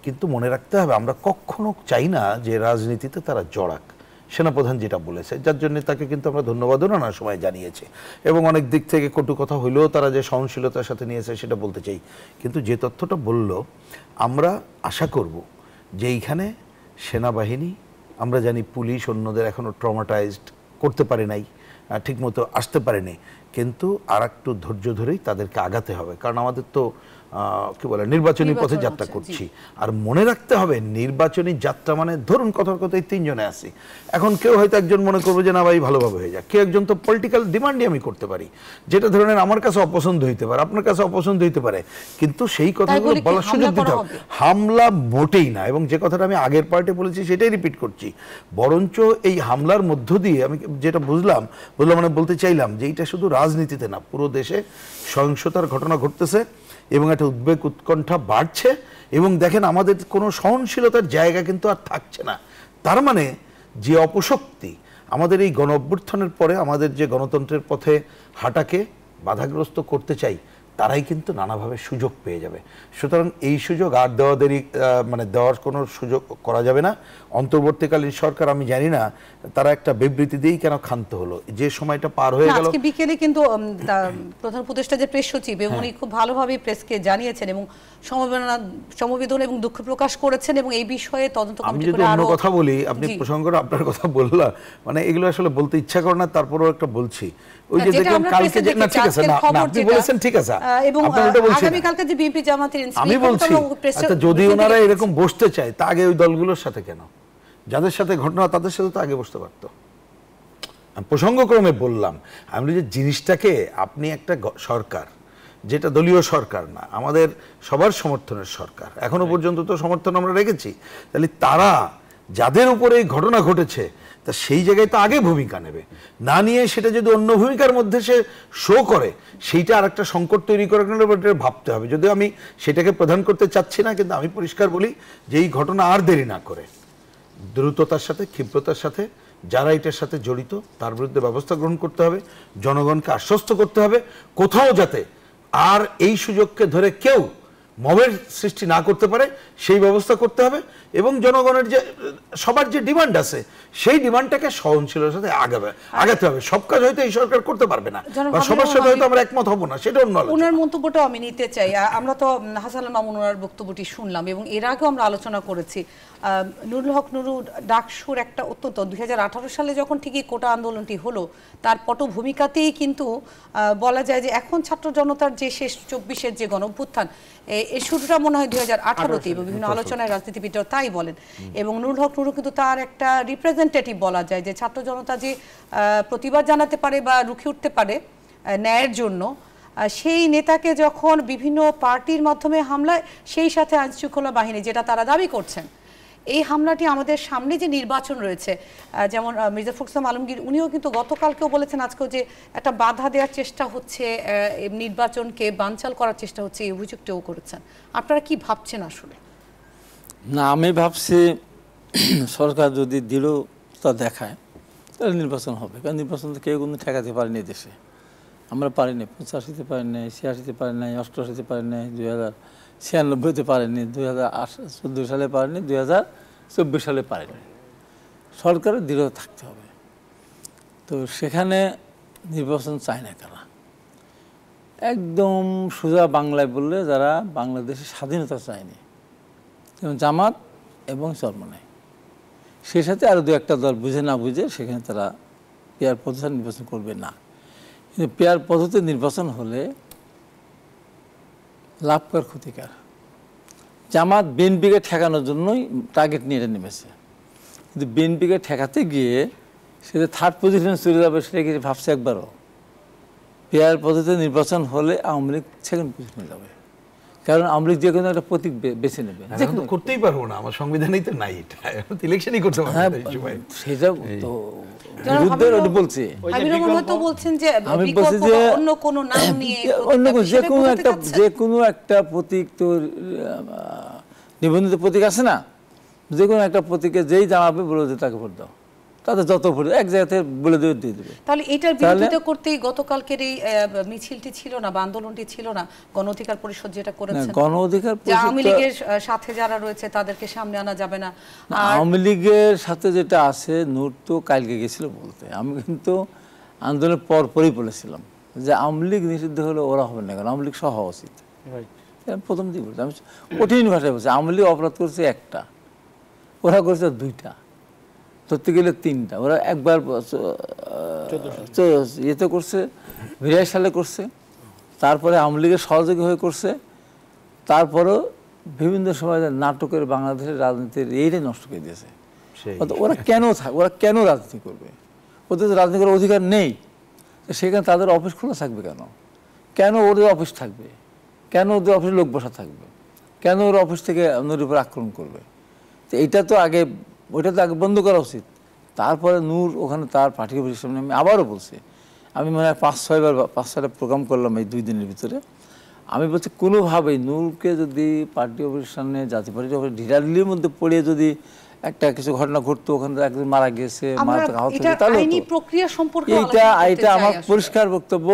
কিন্তু মনে রাখতে হবে আমরা কখনো চাই না যে রাজনীতিতে তারা জড়াক, সেনাপ্রধান যেটা বলেছে, যার জন্য তাকে কিন্তু আমরা ধন্যবাদও নানা সময় জানিয়েছি এবং অনেক দিক থেকে কটু কথা হইলেও তারা যে সহনশীলতার সাথে নিয়েছে সেটা বলতে চাই। কিন্তু যে তথ্যটা বলল, আমরা আশা করব যে এইখানে সেনাবাহিনী, আমরা জানি পুলিশ অন্যদের এখনও ট্রমাটাইজড করতে পারে নাই, ঠিকমতো আসতে পারেনি, কিন্তু আর একটু ধৈর্য ধরেই তাদেরকে আগাতে হবে, কারণ আমাদের তো কি বলে নির্বাচনী পথে যাত্রা করছি। আর মনে রাখতে হবে নির্বাচনী যাত্রা মানে ধরুন কথার কথাই তিনজনে আসি, এখন কেউ হয়তো একজন মনে করবে যে না ভাই ভালোভাবে হয়ে যাক, কেউ একজন তো পলিটিক্যাল ডিমান্ডই আমি করতে পারি, যেটা ধরনের আমার কাছে অপছন্দ হইতে পারে, আপনার কাছে অপছন্দ হইতে পারে, কিন্তু সেই কথাগুলো বলার সুযোগ দিতে হবে। হামলা মোটেই না, এবং যে কথাটা আমি আগের পার্টে বলেছি সেটাই রিপিট করছি, বরঞ্চ এই হামলার মধ্য দিয়ে আমি যেটা বুঝলাম মানে বলতে চাইলাম যে এইটা শুধু রাজনীতিতে না, পুরো দেশে সহিংসতার ঘটনা ঘটতেছে এবং একটা উদ্বেগ উৎকণ্ঠা বাড়ছে এবং দেখেন আমাদের কোনো সহনশীলতার জায়গা কিন্তু আর থাকছে না। তার মানে যে অপশক্তি আমাদের এই গণ অভ্যুত্থানের পরে আমাদের যে গণতন্ত্রের পথে হাঁটাকে বাধাগ্রস্ত করতে চাই, তারাই কিন্তু নানাভাবে সুযোগ পেয়ে যাবে। সুতরাং এই সুযোগ আর দেওয়ার কোনো সুযোগ করা যাবে না। অন্তর্বর্তীকালীন সরকার, আমি জানি না তারা একটা বিবৃতি দিয়েই কেন ক্ষান্ত হলো, যে সময়টা পার হয়ে গেল। আজকে বিকেলে কিন্তু প্রধান উপদেষ্টা যে প্রেস সচিব উনি খুব ভালোভাবে প্রেসকে জানিয়েছেন এবং সমবেদনা এবং দুঃখ প্রকাশ করেছেন এবং এই বিষয়ে তদন্ত কমিটি আমি যদি অন্য কথা বলি, আপনি প্রসঙ্গটা আপনার কথা বললা, মানে এগুলো আসলে বলতে ইচ্ছা করে না, তারপরেও একটা বলছি। ওই যে দেখলাম কালকে যে, না ঠিক আছে, না আপনি বলেছেন ঠিক আছে, এবং আগামী কালকে যে বিএনপি জামাতের আমি বলছি আচ্ছা যদি ওনারা এরকম বসতে চায় তা আগে ওই দলগুলোর সাথে কেন, যাদের সাথে ঘটনা তাদের সাথে তো আগে বসতে পারতো। আমি প্রসঙ্গক্রমে বললাম, আমি যে জিনিসটাকে আপনি একটা সরকার যেটা দলীয় সরকার না, আমাদের সবার সমর্থনের সরকার, এখনো পর্যন্ত তো সমর্থন আমরা রেখেছি, তাহলে তারা যাদের উপরে এই ঘটনা ঘটেছে তা সেই জায়গায় তো আগে ভূমিকা নেবে, না নিয়ে সেটা যদি অন্য ভূমিকার মধ্যে সে শো করে, সেইটা আর একটা সংকট তৈরি করে ভাবতে হবে। যদিও আমি সেটাকে প্রধান করতে চাচ্ছি না, কিন্তু আমি পরিষ্কার বলি যে এই ঘটনা আর দেরি না করে দ্রুততার সাথে, ক্ষিপ্রতার সাথে যারা এটার সাথে জড়িত তার বিরুদ্ধে ব্যবস্থা গ্রহণ করতে হবে, জনগণকে আশ্বস্ত করতে হবে, কোথাও যাতে আর এই সুযোগকে ধরে কেউ মবের সৃষ্টি না করতে পারে সেই ব্যবস্থা করতে হবে। এবং জনগণের যে সবার যে ডিমান্ড আছে সেই ডিমান্ডটাকে সহনশীলতার সাথে আগাতে হবে। সব কাজ হয়তো এই সরকার করতে পারবে না, বা সবার সাথে হয়তো আমরা একমত হব না, সেটা অন্য আলোচনা। ওনার মন্তব্যটাও আমি নিতে চাই। আমরা তো হাসান আল মামুন ওনার বক্তব্যটি শুনলাম এবং এর আগেও আমরা আলোচনা করেছি। নুরুল হক নুরু ডাকসুর একটা অত্যন্ত 2018 সালে যখন ঠিকই কোটা আন্দোলনটি হলো তার পটভূমিকাতেই কিন্তু বলা যায় যে এখন ছাত্র জনতার যে শেষ 24-এর যে গণ অভ্যুত্থান, এর শুরুটা মনে হয় 2018-তে, এবং বিভিন্ন আলোচনায় রাজনীতিবিদরা তাই বলেন। এবং নুরুল হক নুরু কিন্তু তার একটা রিপ্রেজেন্টেটিভ বলা যায়, যে ছাত্র জনতা যে প্রতিবাদ জানাতে পারে বা রুখে উঠতে পারে ন্যায়ের জন্য, সেই নেতাকে যখন বিভিন্ন পার্টির মাধ্যমে হামলায়, সেই সাথে আইনশৃঙ্খলা বাহিনী যেটা তারা দাবি করছেন, এই হামলাটি আমাদের সামনে যে নির্বাচন রয়েছে, যেমন মির্জা ফখরুল ইসলাম আলমগীর উনিও কিন্তু গতকালকেও বলেছেন, আজকেও, যে একটা বাধা দেওয়ার চেষ্টা হচ্ছে, নির্বাচনকে বানচাল করার চেষ্টা হচ্ছে, এই অভিযোগটাও করেছেন। আপনারা কি ভাবছেন আসলে? না, আমি ভাবছি সরকার যদি দৃঢ়তা দেখায় তাহলে নির্বাচন হবে, কারণ নির্বাচন তো কেউ কোনো ঠেকাতে পারেনি দেশে। আমরা পারিনি, 85-তে পারি নাই, 86-তে পারি নাই, 88-তে পারি নাই, 2096-তে পারেনি, 2014 সালে পারেনি, 2024 সালে পারেনি। সরকারের দৃঢ় থাকতে হবে। তো সেখানে নির্বাচন চায় না কারা? একদম সোজা বাংলায় বললে যারা বাংলাদেশের স্বাধীনতা চায়নি, যেমন জামাত এবং চরমনাই, সেই সাথে আরও দু একটা দল বুঝে না বুঝে সেখানে তারা পেয়ার পদ্ধতি নির্বাচন করবে না। কিন্তু পেয়ার পদ্ধতি নির্বাচন হলে লাভকর ক্ষতিকার। জামাত বিএনপিকে ঠেকানোর জন্যই টার্গেট নিয়ে এটা নেমেছে, কিন্তু বিএনপিকে ঠেকাতে গিয়ে সেটা থার্ড পজিশনে চলে যাবে সেটা কি ভাবছে একবারও? পেয়ার পদ্ধতিতে নির্বাচন হলে আওয়ামী লীগ সেকেন্ড পজিশনে যাবে, কারণ আওয়ামী লীগ যে কোনো একটা প্রতীক বেছে নেবে। করতেই পারবো না, আমার সংবিধানেই তো নাই এটা, ইলেকশনই করতে পারবো না। সেটা তো বলছি, আমি বলছি যে অন্য কোনো নাম নিয়ে, অন্য যে কোনো একটা প্রতীক তো নিবন্ধিত প্রতীক আছে না, যে কোনো একটা প্রতীকে যেই জানাবে বলে যে তাকে ভোট দাও, তাদের যত ভোট এক জায়গাতে বলে দিয়ে দেবে। তাহলে এটার বিরোধিতা করতেই গতকালকের এই মিছিলটি ছিল না বা আন্দোলনটি ছিল না? গণ অধিকার পরিষদ যেটা করেছে, গণ অধিকার আওয়ামী লীগের সাথে যারা রয়েছে তাদেরকে সামনে আনা যাবে না। আওয়ামী লীগের সাথে যেটা আছে, নূর তো কালকে গেছিল বলতে, আমি কিন্তু আন্দোলনের পরপরই বলেছিলাম যে আওয়ামী লীগ নিষিদ্ধ হলে ওরা হবে না, কারণ আওয়ামী লীগ সহ হওয়া উচিত। প্রথম দিন বলছি, আমি কঠিন ভাষায় বলছি, আওয়ামী লীগ অপরাধ করছে একটা, ওরা করছে দুইটা, ধরতে গেলে তিনটা। ওরা একবার ইয়েতে করছে, 82 সালে করছে, তারপরে আওয়ামী লীগের সহযোগী হয়ে করছে, তারপরেও বিভিন্ন সময় নাটকের বাংলাদেশের রাজনীতির এইটাই নষ্ট করে দিয়েছে। ওরা কেন রাজনীতি করবে? ওদের তো রাজনীতি করার অধিকার নেই। সেখানে তাদের অফিস খোলা থাকবে কেন? কেন ওদের অফিস থাকবে? কেন ওদের অফিসে লোক বসা থাকবে? কেন ওর অফিস থেকে নূরের উপর আক্রমণ করবে? তো এইটা তো আগে, ওইটা তো আগে বন্ধ করা উচিত। তারপরে নূর ওখানে তার পার্টি অফিসের সামনে, আমি আবারও বলছি, আমি মানে 5-6টা প্রোগ্রাম করলাম এই 2 দিনের ভিতরে। আমি বলছি কোনোভাবেই নূরকে যদি পার্টি অফিসের সামনে, জাতীয় পার্টি অফিস ঢিলাঢিলির মধ্যে পড়িয়ে যদি একটা কিছু ঘটনা ঘটতো, ওখানে একজন মারা গেছে, এইটা আমার পরিষ্কার বক্তব্য।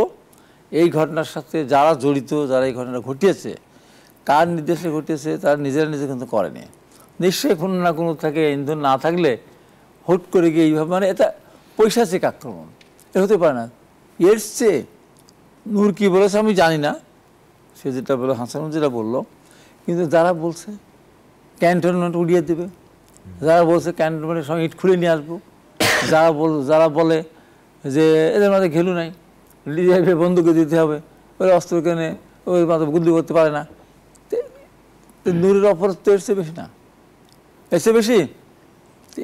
এই ঘটনার সাথে যারা জড়িত, যারা এই ঘটনা ঘটিয়েছে, কার নির্দেশে ঘটিয়েছে, তারা নিজেরা নিজে কিন্তু করেনি। নিশ্চয়ই কোনো না কোনো থাকে, ইন্ধন না থাকলে হুট করে গিয়ে এইভাবে, মানে এটা পৈশাচিক আক্রমণ, এটা হতে পারে না। এর চেয়ে নূর কী বলেছে আমি জানি না, সে যেটা বলে, হাসান যেটা বললো, কিন্তু যারা বলছে ক্যান্টনমেন্ট উড়িয়ে দেবে, যারা বলছে ক্যান্টনমেন্টের সঙ্গে ইট খুলে নিয়ে আসবো, যারা বলে যে এদের মাঝে ঘেলু নাই, লিজাইভে বন্ধুকে দিতে হবে, ওই অস্ত্র কেনে ওই মাঝে গুলি করতে পারে না, নূরের অপরাধ তো এসছে বেশি না, এসছে বেশি।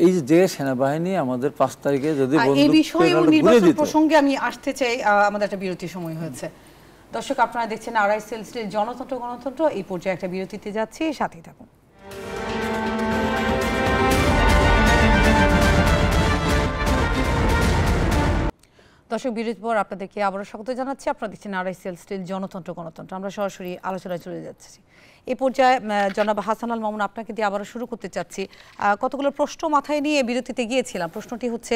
এই যে সেনাবাহিনী আমাদের 5 তারিখে যদি এই বিষয়ে নির্বাচন প্রসঙ্গে আমি আসতে চাই, আমাদের একটা বিরতির সময় হয়েছে। দর্শক, আপনারা দেখছেন আরআইএসএলসির জনতন্ত্র গণতন্ত্র। এই পর্যায়ে একটা বিরতিতে যাচ্ছি, সাথেই থাকুন। দর্শক বিরতির পর আপনাদেরকে আবারও স্বাগত জানাচ্ছি। আপনারা দেখছেন আরআইসিএল স্টিল জনতন্ত্র গণতন্ত্র। আমরা সরাসরি আলোচনায় চলে যাচ্ছি। এই পর্যায়ে জনাব হাসান আল মামুন আপনাকে দিয়ে আবারও শুরু করতে চাচ্ছি। কতগুলো প্রশ্ন মাথায় নিয়ে বিরতিতে গিয়েছিলাম। প্রশ্নটি হচ্ছে,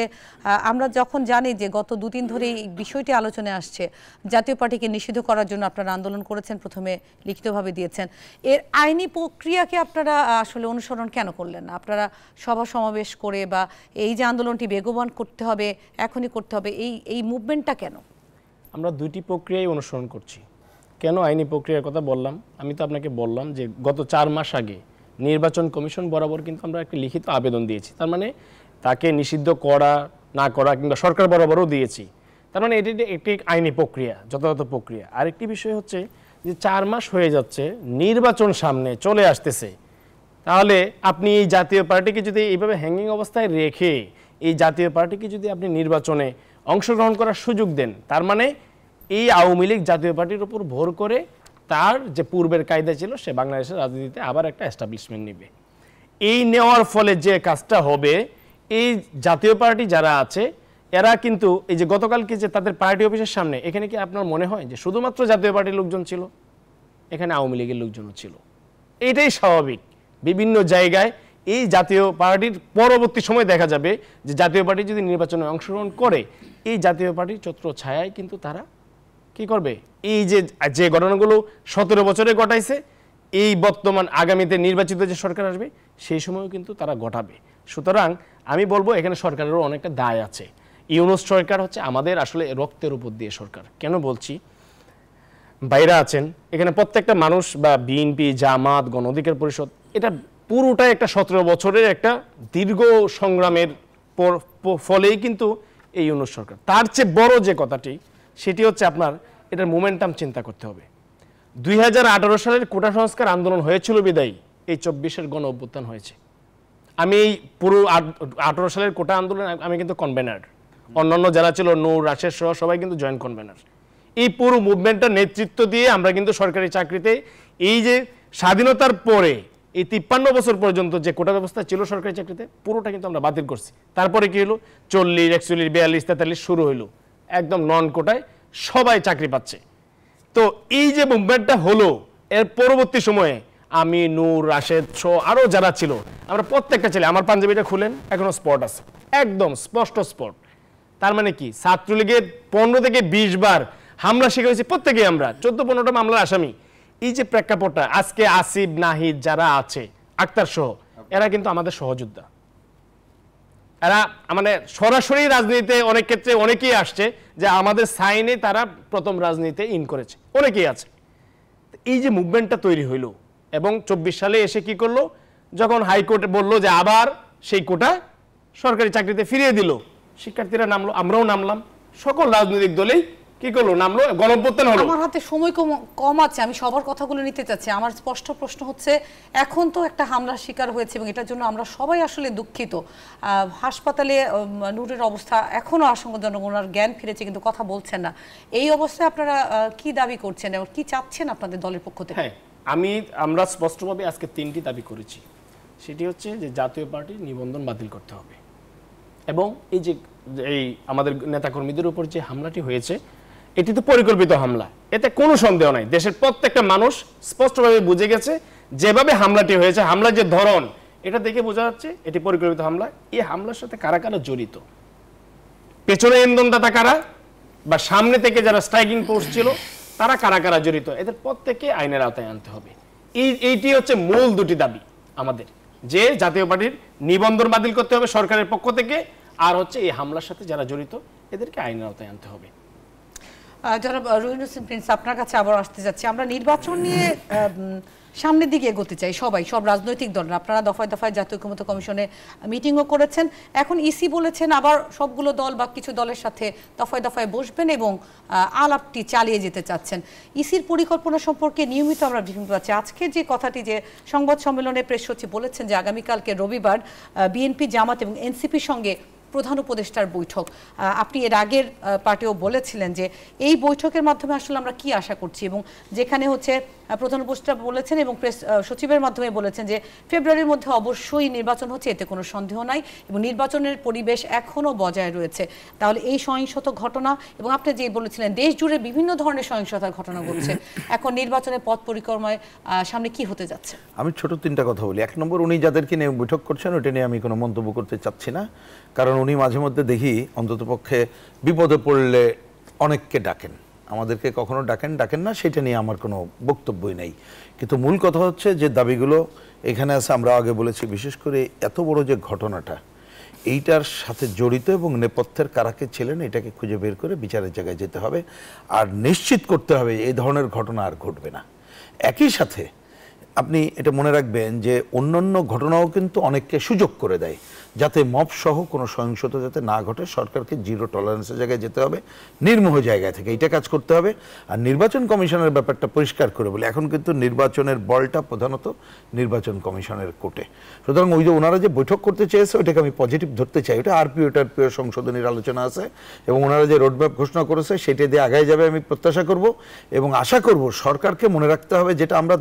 আমরা যখন জানি যে গত 2 দিন ধরে এই বিষয়টি আলোচনায় আসছে, জাতীয় পার্টিকে নিষিদ্ধ করার জন্য আপনারা আন্দোলন করেছেন, প্রথমে লিখিতভাবে দিয়েছেন, এর আইনি প্রক্রিয়াকে আপনারা আসলে অনুসরণ কেন করলেন না? আপনারা সভা সমাবেশ করে বা এই যে আন্দোলনটি বেগবান করতে হবে, এখনই করতে হবে, এই মুভমেন্টটা কেন? আমরা 2টি প্রক্রিয়াই অনুসরণ করছি। কেন আইনি প্রক্রিয়ার কথা বললাম? আমি তো আপনাকে বললাম যে গত 4 মাস আগে নির্বাচন কমিশন বরাবর কিন্তু আমরা একটা লিখিত আবেদন দিয়েছি। তার মানে তাকে নিষিদ্ধ করা না করা কিংবা সরকার বরাবরও দিয়েছি। তার মানে এটি একটি আইনি প্রক্রিয়া, যথাযথ প্রক্রিয়া। আরেকটি বিষয় হচ্ছে যে 4 মাস হয়ে যাচ্ছে, নির্বাচন সামনে চলে আসতেছে, তাহলে আপনি এই জাতীয় পার্টিকে যদি এইভাবে হ্যাঙ্গিং অবস্থায় রেখে এই জাতীয় পার্টিকে যদি আপনি নির্বাচনে অংশগ্রহণ করার সুযোগ দেন, তার মানে এই আওয়ামী লীগ জাতীয় পার্টির উপর ভর করে তার যে পূর্বের কায়দা ছিল সে বাংলাদেশের রাজনীতিতে আবার একটা এস্টাবলিশমেন্ট নেবে। এই নেওয়ার ফলে যে কাজটা হবে, এই জাতীয় পার্টি যারা আছে এরা কিন্তু এই যে গতকালকে যে তাদের পার্টি অফিসের সামনে, এখানে কি আপনার মনে হয় যে শুধুমাত্র জাতীয় পার্টির লোকজন ছিল? এখানে আওয়ামী লীগের লোকজনও ছিল। এটাই স্বাভাবিক। বিভিন্ন জায়গায় এই জাতীয় পার্টির পরবর্তী সময় দেখা যাবে যে জাতীয় পার্টি যদি নির্বাচনে অংশগ্রহণ করে, এই জাতীয় পার্টির ছত্র ছায়ায় কিন্তু তারা কি করবে, এই যে ঘটনাগুলো 17 বছরে ঘটাইছে, এই বর্তমান আগামীতে নির্বাচিত যে সরকার আসবে সেই সময়ও কিন্তু তারা ঘটাবে। সুতরাং আমি বলবো এখানে সরকারেরও অনেকটা দায় আছে। ইউনূস সরকার হচ্ছে আমাদের আসলে রক্তের উপর দিয়ে সরকার। কেন বলছি? বাইরে আছেন এখানে প্রত্যেকটা মানুষ বা বিএনপি, জামাত, গণ অধিকার পরিষদ, এটা পুরোটাই একটা 17 বছরের একটা দীর্ঘ সংগ্রামের ফলেই কিন্তু এই ইউনূস সরকার। তার চেয়ে বড় যে কথাটি সেটি হচ্ছে আপনার এটার মোমেন্টাম চিন্তা করতে হবে। 2018 সালের কোটা সংস্কার আন্দোলন হয়েছিল বিদায়ী এই 24-এর গণ অভ্যুত্থান হয়েছে। আমি এই পুরো 18 সালের কোটা আন্দোলন আমি কিন্তু কনভেনার, অন্যান্য যারা ছিল নূর, রাশেদ সহ সবাই কিন্তু জয়েন্ট কনভেনার। এই পুরো মুভমেন্টটা নেতৃত্ব দিয়ে আমরা কিন্তু সরকারি চাকরিতে এই যে স্বাধীনতার পরে এই 53 বছর পর্যন্ত যে কোটা ব্যবস্থা ছিল সরকারি চাকরিতে, পুরোটা কিন্তু আমরা বাতিল করছি। তারপরে কি হলো, 40, 41, 42, 43 শুরু হইলো, একদম নন কোটায় সবাই চাকরি পাচ্ছে। তো এই যে মুভমেন্টটা হলো, এর পরবর্তী সময়ে আমি, নূর, রাশেদ সহ আরও যারা ছিল, আমরা প্রত্যেকটা ছেলে, আমার পাঞ্জাবিটা খুলেন এখনো স্পট আছে, একদম স্পষ্ট স্পট। তার মানে কি, ছাত্রলীগের 15 থেকে 20 বার হামলা শিকার হয়েছে প্রত্যেকেই আমরা, 14-15টা মামলার আসামি। এই যে প্রেক্ষাপটটা, আজকে আসিফ, নাহিদ যারা আছে, আক্তার সহ, এরা কিন্তু আমাদের সহযোদ্ধা। এরা মানে সরাসরি রাজনীতিতে অনেক ক্ষেত্রে অনেকেই আসছে যে আমাদের সাইনে তারা প্রথম রাজনীতিতে ইন করেছে, অনেকেই আছে। এই যে মুভমেন্টটা তৈরি হইলো এবং 24 সালে এসে কি করলো, যখন হাইকোর্টে বললো যে আবার সেই কোটা সরকারি চাকরিতে ফিরিয়ে দিল, শিক্ষার্থীরা নামলো, আমরাও নামলাম, সকল রাজনৈতিক দলেই কি করলো, নামলো, গণঅভ্যুত্থান হলো। আমার হাতে সময় কম আছে, আমি সবার কথাগুলো নিতে চাচ্ছি। আমার স্পষ্ট প্রশ্ন হচ্ছে, এখন তো একটা হামলার শিকার হয়েছে এবং এটার জন্য আমরা সবাই আসলে দুঃখিত। হাসপাতালে নূরের অবস্থা এখনো আশঙ্কাজনক, ওনার জ্ঞান ফিরেছে কিন্তু কথা বলছেন না। এই অবস্থায় আপনারা কি দাবি করছেন এবং কি চাচ্ছেন আপনাদের দলের পক্ষ থেকে? হ্যাঁ, আমরা স্পষ্টভাবে আজকে 3টি দাবি করেছি। সেটি হচ্ছে যে জাতীয় পার্টির নিবন্ধন বাতিল করতে হবে এবং এই আমাদের নেতাকর্মীদের উপর যে হামলাটি হয়েছে এটি তো পরিকল্পিত হামলা, এতে কোনো সন্দেহ নাই। দেশের প্রত্যেকটা মানুষ স্পষ্টভাবে বুঝে গেছে যেভাবে হামলাটি হয়েছে, হামলার যে ধরন, এটা দেখে বোঝা যাচ্ছে এটি পরিকল্পিত হামলা। এই হামলার সাথে কারা কারা জড়িত, পেছনে ইন্ধনদাতা কারা, বা সামনে থেকে যারা স্ট্রাইকিং ফোর্স ছিল তারা কারা কারা জড়িত, এদের প্রত্যেককে আইনের আওতায় আনতে হবে। এইটি হচ্ছে মূল 2টি দাবি আমাদের, যে জাতীয় পার্টির নিবন্ধন বাতিল করতে হবে সরকারের পক্ষ থেকে, আর হচ্ছে এই হামলার সাথে যারা জড়িত এদেরকে আইনের আওতায় আনতে হবে। জনাব রহিম হোসেন প্রিন্স, আপনার কাছে আবার আসতে যাচ্ছি। আমরা নির্বাচন নিয়ে সামনের দিকে এগোতে চাই সব রাজনৈতিক দলরা। আপনারা দফায় দফায় জাতীয় ঐকমত্য কমিশনে মিটিংও করেছেন, এখন ইসি বলেছেন আবার সবগুলো দল বা কিছু দলের সাথে দফায় দফায় বসবেন এবং আলাপটি চালিয়ে যেতে চাচ্ছেন। ইসির পরিকল্পনা সম্পর্কে নিয়মিত আমরা ব্রিফিং পাচ্ছি। আজকে যে কথাটি যে সংবাদ সম্মেলনে প্রেস সচিব বলেছেন যে আগামীকালকে রবিবার বিএনপি, জামাত এবং এনসিপির সঙ্গে প্রধান উপদেষ্টার বৈঠক, আপনি এর আগের পার্টিও বলেছিলেন যে এই বৈঠকের মাধ্যমে আসলে আমরা কি আশা করছি, এবং যেখানে হচ্ছে প্রধান উপদেষ্টা বলেছেন এবং প্রেস সচিবের মাধ্যমে বলেছেন যে ফেব্রুয়ারির মধ্যে অবশ্যই নির্বাচন হচ্ছে, এতে কোনো সন্দেহ নাই, এবং নির্বাচনের পরিবেশ এখনও বজায় রয়েছে। তাহলে এই সহিংসত ঘটনা, এবং আপনি যে বলেছিলেন দেশ জুড়ে বিভিন্ন ধরনের সহিংসতার ঘটনা ঘটছে, এখন নির্বাচনের পথ পরিক্রমায় সামনে কি হতে যাচ্ছে? আমি ছোট 3টা কথা বলি। 1 নম্বর, উনি যাদেরকে নিয়ে বৈঠক করছেন ওটা নিয়ে আমি কোনো মন্তব্য করতে চাচ্ছি না, কারণ উনি মাঝে মধ্যে দেখি অন্ততপক্ষে বিপদে পড়লে অনেককে ডাকেন, আমাদেরকে কখনো ডাকেন না, সেটা নিয়ে আমার কোনো বক্তব্যই নাই। কিন্তু মূল কথা হচ্ছে যে দাবিগুলো এখানে আছে, আমরা আগে বলেছি, বিশেষ করে এত বড় যে ঘটনাটা এইটার সাথে জড়িত এবং নেপথ্যের কারাকে ছিলেন এটাকে খুঁজে বের করে বিচারের জায়গায় যেতে হবে, আর নিশ্চিত করতে হবে এই ধরনের ঘটনা আর ঘটবে না। একই সাথে আপনি এটা মনে রাখবেন যে অন্যান্য ঘটনাও কিন্তু অনেককে সুযোগ করে দেয়, যাতে মব সহ কোনো সহিংসতা যাতে না ঘটে। সরকারকে জিরো টলারেন্সের জায়গায় যেতে হবে, নির্মোহ জায়গায় থেকে এইটা কাজ করতে হবে। আর নির্বাচন কমিশনের ব্যাপারটা পরিষ্কার করে বলে, এখন কিন্তু নির্বাচনের বলটা প্রধানত নির্বাচন কমিশনের কোর্টে। সুতরাং ওই যে ওনারা যে বৈঠক করতে চেয়েছে ওইটাকে আমি পজিটিভ ধরতে চাই। ওটা আরপিও সংশোধনীর আলোচনা আছে, এবং ওনারা যে রোডম্যাপ ঘোষণা করেছে সেটা দিয়ে আগায় যাবে আমি প্রত্যাশা করব। এবং আশা করব সরকারকে মনে রাখতে হবে, যেটা আমরা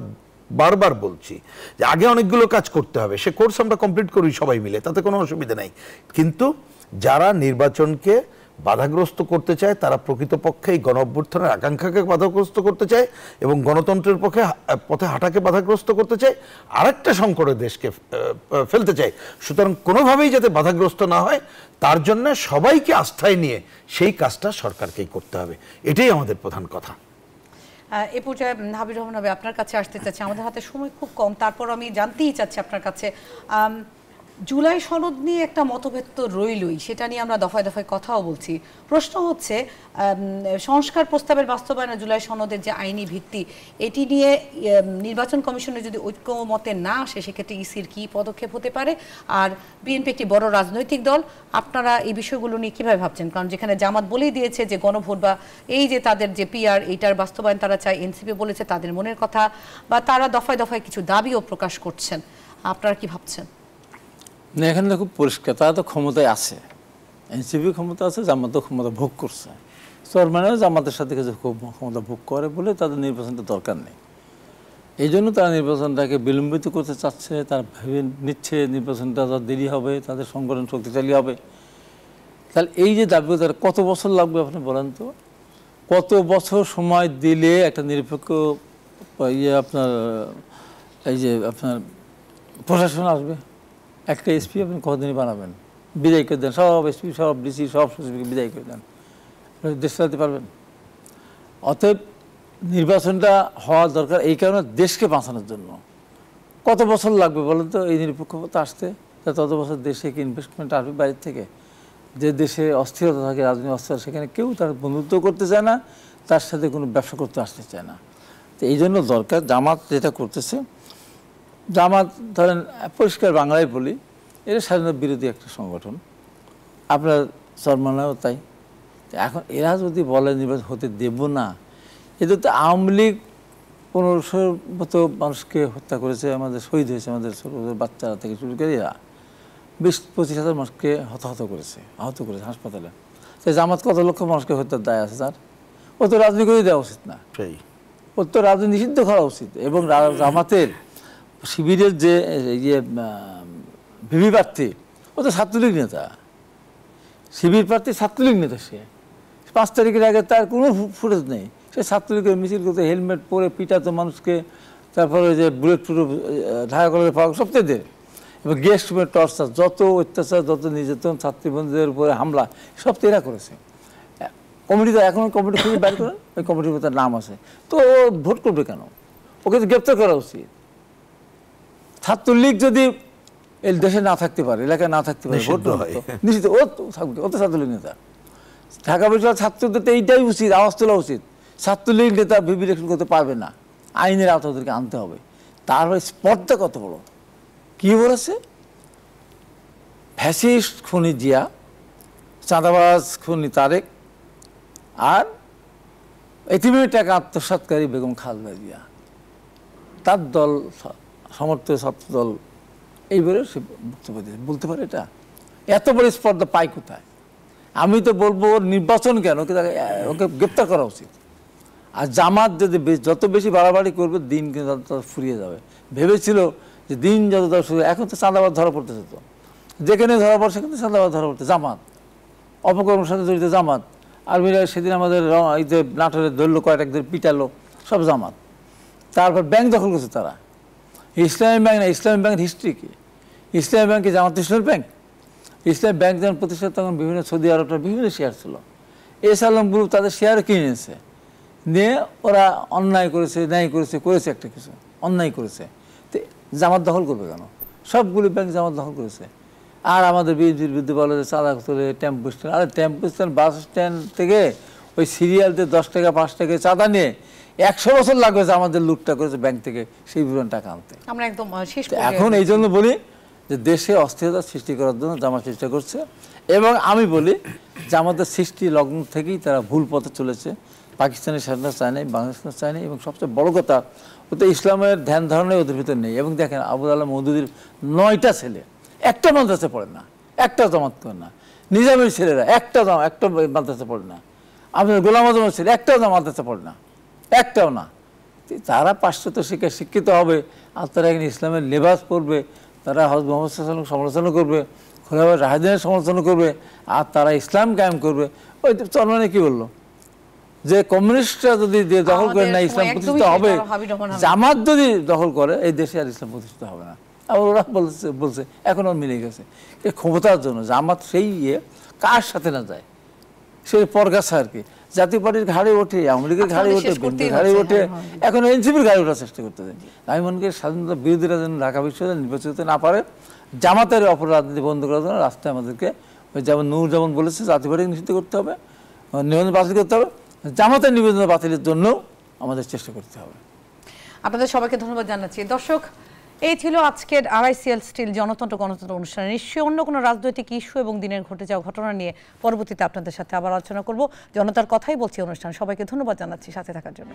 বারবার বলছি, যে আগে অনেকগুলো কাজ করতে হবে, সে কোর্স আমরা কমপ্লিট করি সবাই মিলে, তাতে কোনো অসুবিধা নাই। কিন্তু যারা নির্বাচনকে বাধাগ্রস্ত করতে চায় তারা প্রকৃতপক্ষে এই গণ অভ্যুত্থানের আকাঙ্ক্ষাকে বাধাগ্রস্ত করতে চায় এবং গণতন্ত্রের পথে হাঁটাকে বাধাগ্রস্ত করতে চায়, আরেকটা সংকটে দেশকে ফেলতে চায়। সুতরাং কোনোভাবেই যাতে বাধাগ্রস্ত না হয় তার জন্য সবাইকে আস্থায় নিয়ে সেই কাজটা সরকারকেই করতে হবে, এটাই আমাদের প্রধান কথা। এ পর্যায়ে হাবিবুর রহমান ভাই আপনার কাছে আসতে চাচ্ছি, আমাদের হাতে সময় খুব কম, তারপর আমি জানতেই চাচ্ছি আপনার কাছে, জুলাই সনদ নিয়ে একটা মতভেদ তো রইলই, সেটা নিয়ে আমরা দফায় দফায় কথাও বলছি। প্রশ্ন হচ্ছে সংস্কার প্রস্তাবের বাস্তবায়নে জুলাই সনদের যে আইনি ভিত্তি, এটি নিয়ে নির্বাচন কমিশনের যদি ঐক্যমতে না আসে সেক্ষেত্রে ইসির কী পদক্ষেপ হতে পারে? আর বিএনপি একটি বড় রাজনৈতিক দল, আপনারা এই বিষয়গুলো নিয়ে কীভাবে ভাবছেন? কারণ যেখানে জামাত বলেই দিয়েছে যে গণভোট বা এই যে তাদের যে পিআর এইটার বাস্তবায়ন তারা চায়, এনসিপি বলেছে তাদের মনের কথা, বা তারা দফায় দফায় কিছু দাবিও প্রকাশ করছেন, আপনারা কি ভাবছেন? না, এখানে খুব পরিষ্কার, তারা তো ক্ষমতায় আছে, এনসিপি ক্ষমতা আছে, জামাতও ক্ষমতা ভোগ করছে। মানে জামাতের সাথে কিছু ক্ষমতা ভোগ করে বলে তাদের নির্বাচনটা দরকার নেই, এই জন্য তারা নির্বাচনটাকে বিলম্বিত করতে চাচ্ছে। তারা ভেবে নিচ্ছে নির্বাচনটা দেরি হবে, তাদের সংগঠন শক্তিশালী হবে। তাহলে এই যে দাবি, তার কত বছর লাগবে আপনি বলেন তো? কত বছর সময় দিলে একটা নিরপেক্ষ আপনার এই যে আপনার প্রশাসন আসবে? একটা এসপি আপনি কতদিনই বানাবেন? বিদায় করে দেন সব এসপি, সব ডিসি, সব সচিবকে বিদায় করে দেন, দেশ চালাতে পারবেন? অতএব নির্বাচনটা হওয়া দরকার এই কারণে, দেশকে বাঁচানোর জন্য। কত বছর লাগবে বলেন তো এই নিরপেক্ষতা আসতে? তত বছর দেশে কি ইনভেস্টমেন্ট আসবে বাইরের থেকে? যে দেশে অস্থিরতা থাকে, রাজনৈতিক অস্থিরতা, সেখানে কেউ তার বন্ধুত্ব করতে চায় না, তার সাথে কোনো ব্যবসা করতে আসতে চায় না। তো এই জন্য দরকার, জামাত যেটা করতেছে, জামাত ধরেন পরিষ্কার বাংলায় বলি, এরা স্বাধীনতা বিরোধী একটা সংগঠন, আপনার চরমনায়ও তাই। এখন এরা যদি বলে নির্বাচন হতে দেব না, এদের তো আওয়ামী লীগ 1500 মতো মানুষকে হত্যা করেছে, আমাদের শহীদ হয়েছে, আমাদের ছোট বাচ্চারা থেকে শুরু করে এরা 20-25 হাজার মানুষকে আহত করেছে হাসপাতালে। তাই জামাত কত লক্ষ মানুষকে হত্যার দায় আছে তার? ও তো রাজনীতি করে দেওয়া উচিত না, ওর তো রাজনীতি নিষিদ্ধ করা উচিত। এবং জামাতের শিবিরের যে ভিভি প্রার্থী, ও তো ছাত্রলীগ নেতা, শিবির প্রার্থী ছাত্রলীগ নেতা। সে 5 তারিখের আগে তার কোনো ফুটেজ নেই, সে ছাত্রলীগের মিছিল করতে হেলমেট পরে পিটাতো মানুষকে, তারপরে যে বুলেট প্রুফ ঢাকা কলেজে পাওয়া সবচেয়ে দেয়, এবং গেস্ট রুমের টর্চার, যত অত্যাচার, যত নির্যাতন, ছাত্রীবন্ধুদের উপরে হামলা, সব তো এরা করেছে। কমিটিতে এখন কমিটি খুঁজে বাইর করেন, ওই কমিটির মধ্যে নাম আছে, তো ও ভোট করবে কেন? ওকে তো গ্রেপ্তার করা উচিত। ছাত্রলীগ যদি এই দেশে না থাকতে পারে, এলাকায় না থাকতে পারে, ভোট নিশ্চিত ও থাকবে, ও তো ছাত্রলীগ নেতা। ঢাকা বিশ্ববিদ্যালয়ের ছাত্রদের তো এইটাই উচিত, আওয়াজ তোলা উচিত। ছাত্রলীগ নেতা ভিভি ইলেকশন করতে পারবে না, আইনের আওতা ওদেরকে আনতে হবে। তারপরে স্পর্ধা কত বড়, কি বলেছে? ফ্যাসিস্ট খুনি জিয়া, চাঁদাবাজ খুনি তারেক, আর এতিমের টাকা আত্মসাৎকারী বেগম খালেদা জিয়া, তার দল সমর্থিত ছাত্র দল, এইবারে সে বক্তব্য দিয়েছে। বলতে পারে এটা? এত বড় স্পর্ধা পায় কোথায়? আমি তো বলবো ওর নির্বাচন কেন, ওকে গ্রেপ্তার করা উচিত। আর জামাত যদি যত বেশি বাড়াবাড়ি করবে দিন কিন্তু তত ফুরিয়ে যাবে। ভেবেছিল যে দিন যত শুরু, এখন তো চাঁদাবাদ ধরা পড়তেছে, তো যেখানে ধরা পড়ে সেখানে চাঁদাবাদ ধরা পড়তে, জামাত অপকর্মের সাথে জড়িত জামাত। আর্মিরা সেদিন আমাদের এই যে নাটোরে ধরলো, কয়েকদের পিটালো, সব জামাত। তারপর ব্যাংক দখল করছে তারা, ইসলামী ব্যাংক না। ইসলামী ব্যাংকের হিস্ট্রি কি? ইসলামী ব্যাংকে জামাত ইসলামী ব্যাংক, ইসলামী ব্যাংক যখন প্রতিষ্ঠা তখন বিভিন্ন সৌদি আরবের বিভিন্ন শেয়ার ছিল, এস আলম গ্রুপ তাদের শেয়ার কিনে নিয়েছে, নিয়ে ওরা অন্যায় করেছে, ন্যায় করেছে একটা কিছু অন্যায় করেছে। তো জামাত দখল করবে কেন? সবগুলি ব্যাংক জামাত দখল করেছে। আর আমাদের বিএনপির বিরুদ্ধে বলে যে চাঁদা তোলে, টেম্পো স্ট্যান্ড। আরে টেম্পো স্ট্যান্ড, বাস স্ট্যান্ড থেকে ওই সিরিয়ালতে 10 টাকা 5 টাকা চাঁদা নিয়ে 100 বছর লাগবে যে আমাদের লুটটা করেছে ব্যাংক থেকে সেই বিবরণ টাকা আনতে। আমরা একদম শেষ এখন এই জন্য বলি যে দেশে অস্থিরতা সৃষ্টি করার জন্য জামাত চেষ্টা করছে, এবং আমি বলি জামাতের সৃষ্টি লগ্ন থেকেই তারা ভুল পথে চলেছে। পাকিস্তানের স্বাধীনতা চায় নাই, বাংলাদেশের চায় নাই, এবং সবচেয়ে বড় কথা ওতে ইসলামের ধ্যান ধারণাই ওদের ভিতরে নেই। এবং দেখেন আবুল আলাহ মওদুদির 9টা ছেলে একটা মাদ্রাসা পড়ে না, একটা জামাত করে না। নিজামের ছেলেরা একটা মাদ্রাসা পড়ে না। আপনার গোলাম আজমের ছেলে একটাও মাদ্রাসা পড়ে না, একটাও না। তারা পাশ্চাত্য শিক্ষায় শিক্ষিত হবে, আর তারা এখানে ইসলামের লেবাস পড়বে, তারা হযরত মুহাম্মদ সাল্লাল্লাহু আলাইহি ওয়াসাল্লাম সমালোচনা করবে, খোলাফায়ে রাশিদিনের সমালোচনা করবে, আর তারা ইসলাম কায়েম করবে। ওই চরমানে কি বললো যে কমিউনিস্টরা যদি দখল করে না ইসলাম প্রতিষ্ঠা হবে, জামাত যদি দখল করে এই দেশে আর ইসলাম প্রতিষ্ঠিত হবে না। আবার ওরা বলছে এখন আর মিলে গেছে ক্ষমতার জন্য। জামাত সেই কার সাথে না যায়, সেই পরগাছা আর কি। জাতীয় পার্টির ঘাড়ে ওঠে, আওয়ামী লীগের ঘাড়ে ওঠে, বিএনপির ঘাড়ে ওঠে, এখন এনসিপির ঘাড়ে ওঠার চেষ্টা করতেছে। আমি মনে করি স্বাধীনতা বিরোধীরা যেন ঢাকা বিশ্ববিদ্যালয় নির্বাচিত হতে না পারে, জামাতের অপর রাজনীতি বন্ধ করার জন্য রাস্তায় আমাদেরকে যেমন নূর যেমন বলেছে জাতীয় পার্টি নিষিদ্ধ করতে হবে, নিবন্ধন বাতিল করতে হবে, জামাতের নিবন্ধন বাতিলের জন্য আমাদের চেষ্টা করতে হবে। আপনাদের সবাইকে ধন্যবাদ জানাচ্ছি। দর্শক, এই ছিল আজকের আরআইসিএল স্টিল গণতন্ত্র অনুষ্ঠানে। নিশ্চয়ই অন্য কোনো রাজনৈতিক ইস্যু এবং দিনের ঘটে যাওয়া ঘটনা নিয়ে পরবর্তীতে আপনাদের সাথে আবার আলোচনা করব। জনতার কথাই বলছি অনুষ্ঠান। সবাইকে ধন্যবাদ জানাচ্ছি সাথে থাকার জন্য।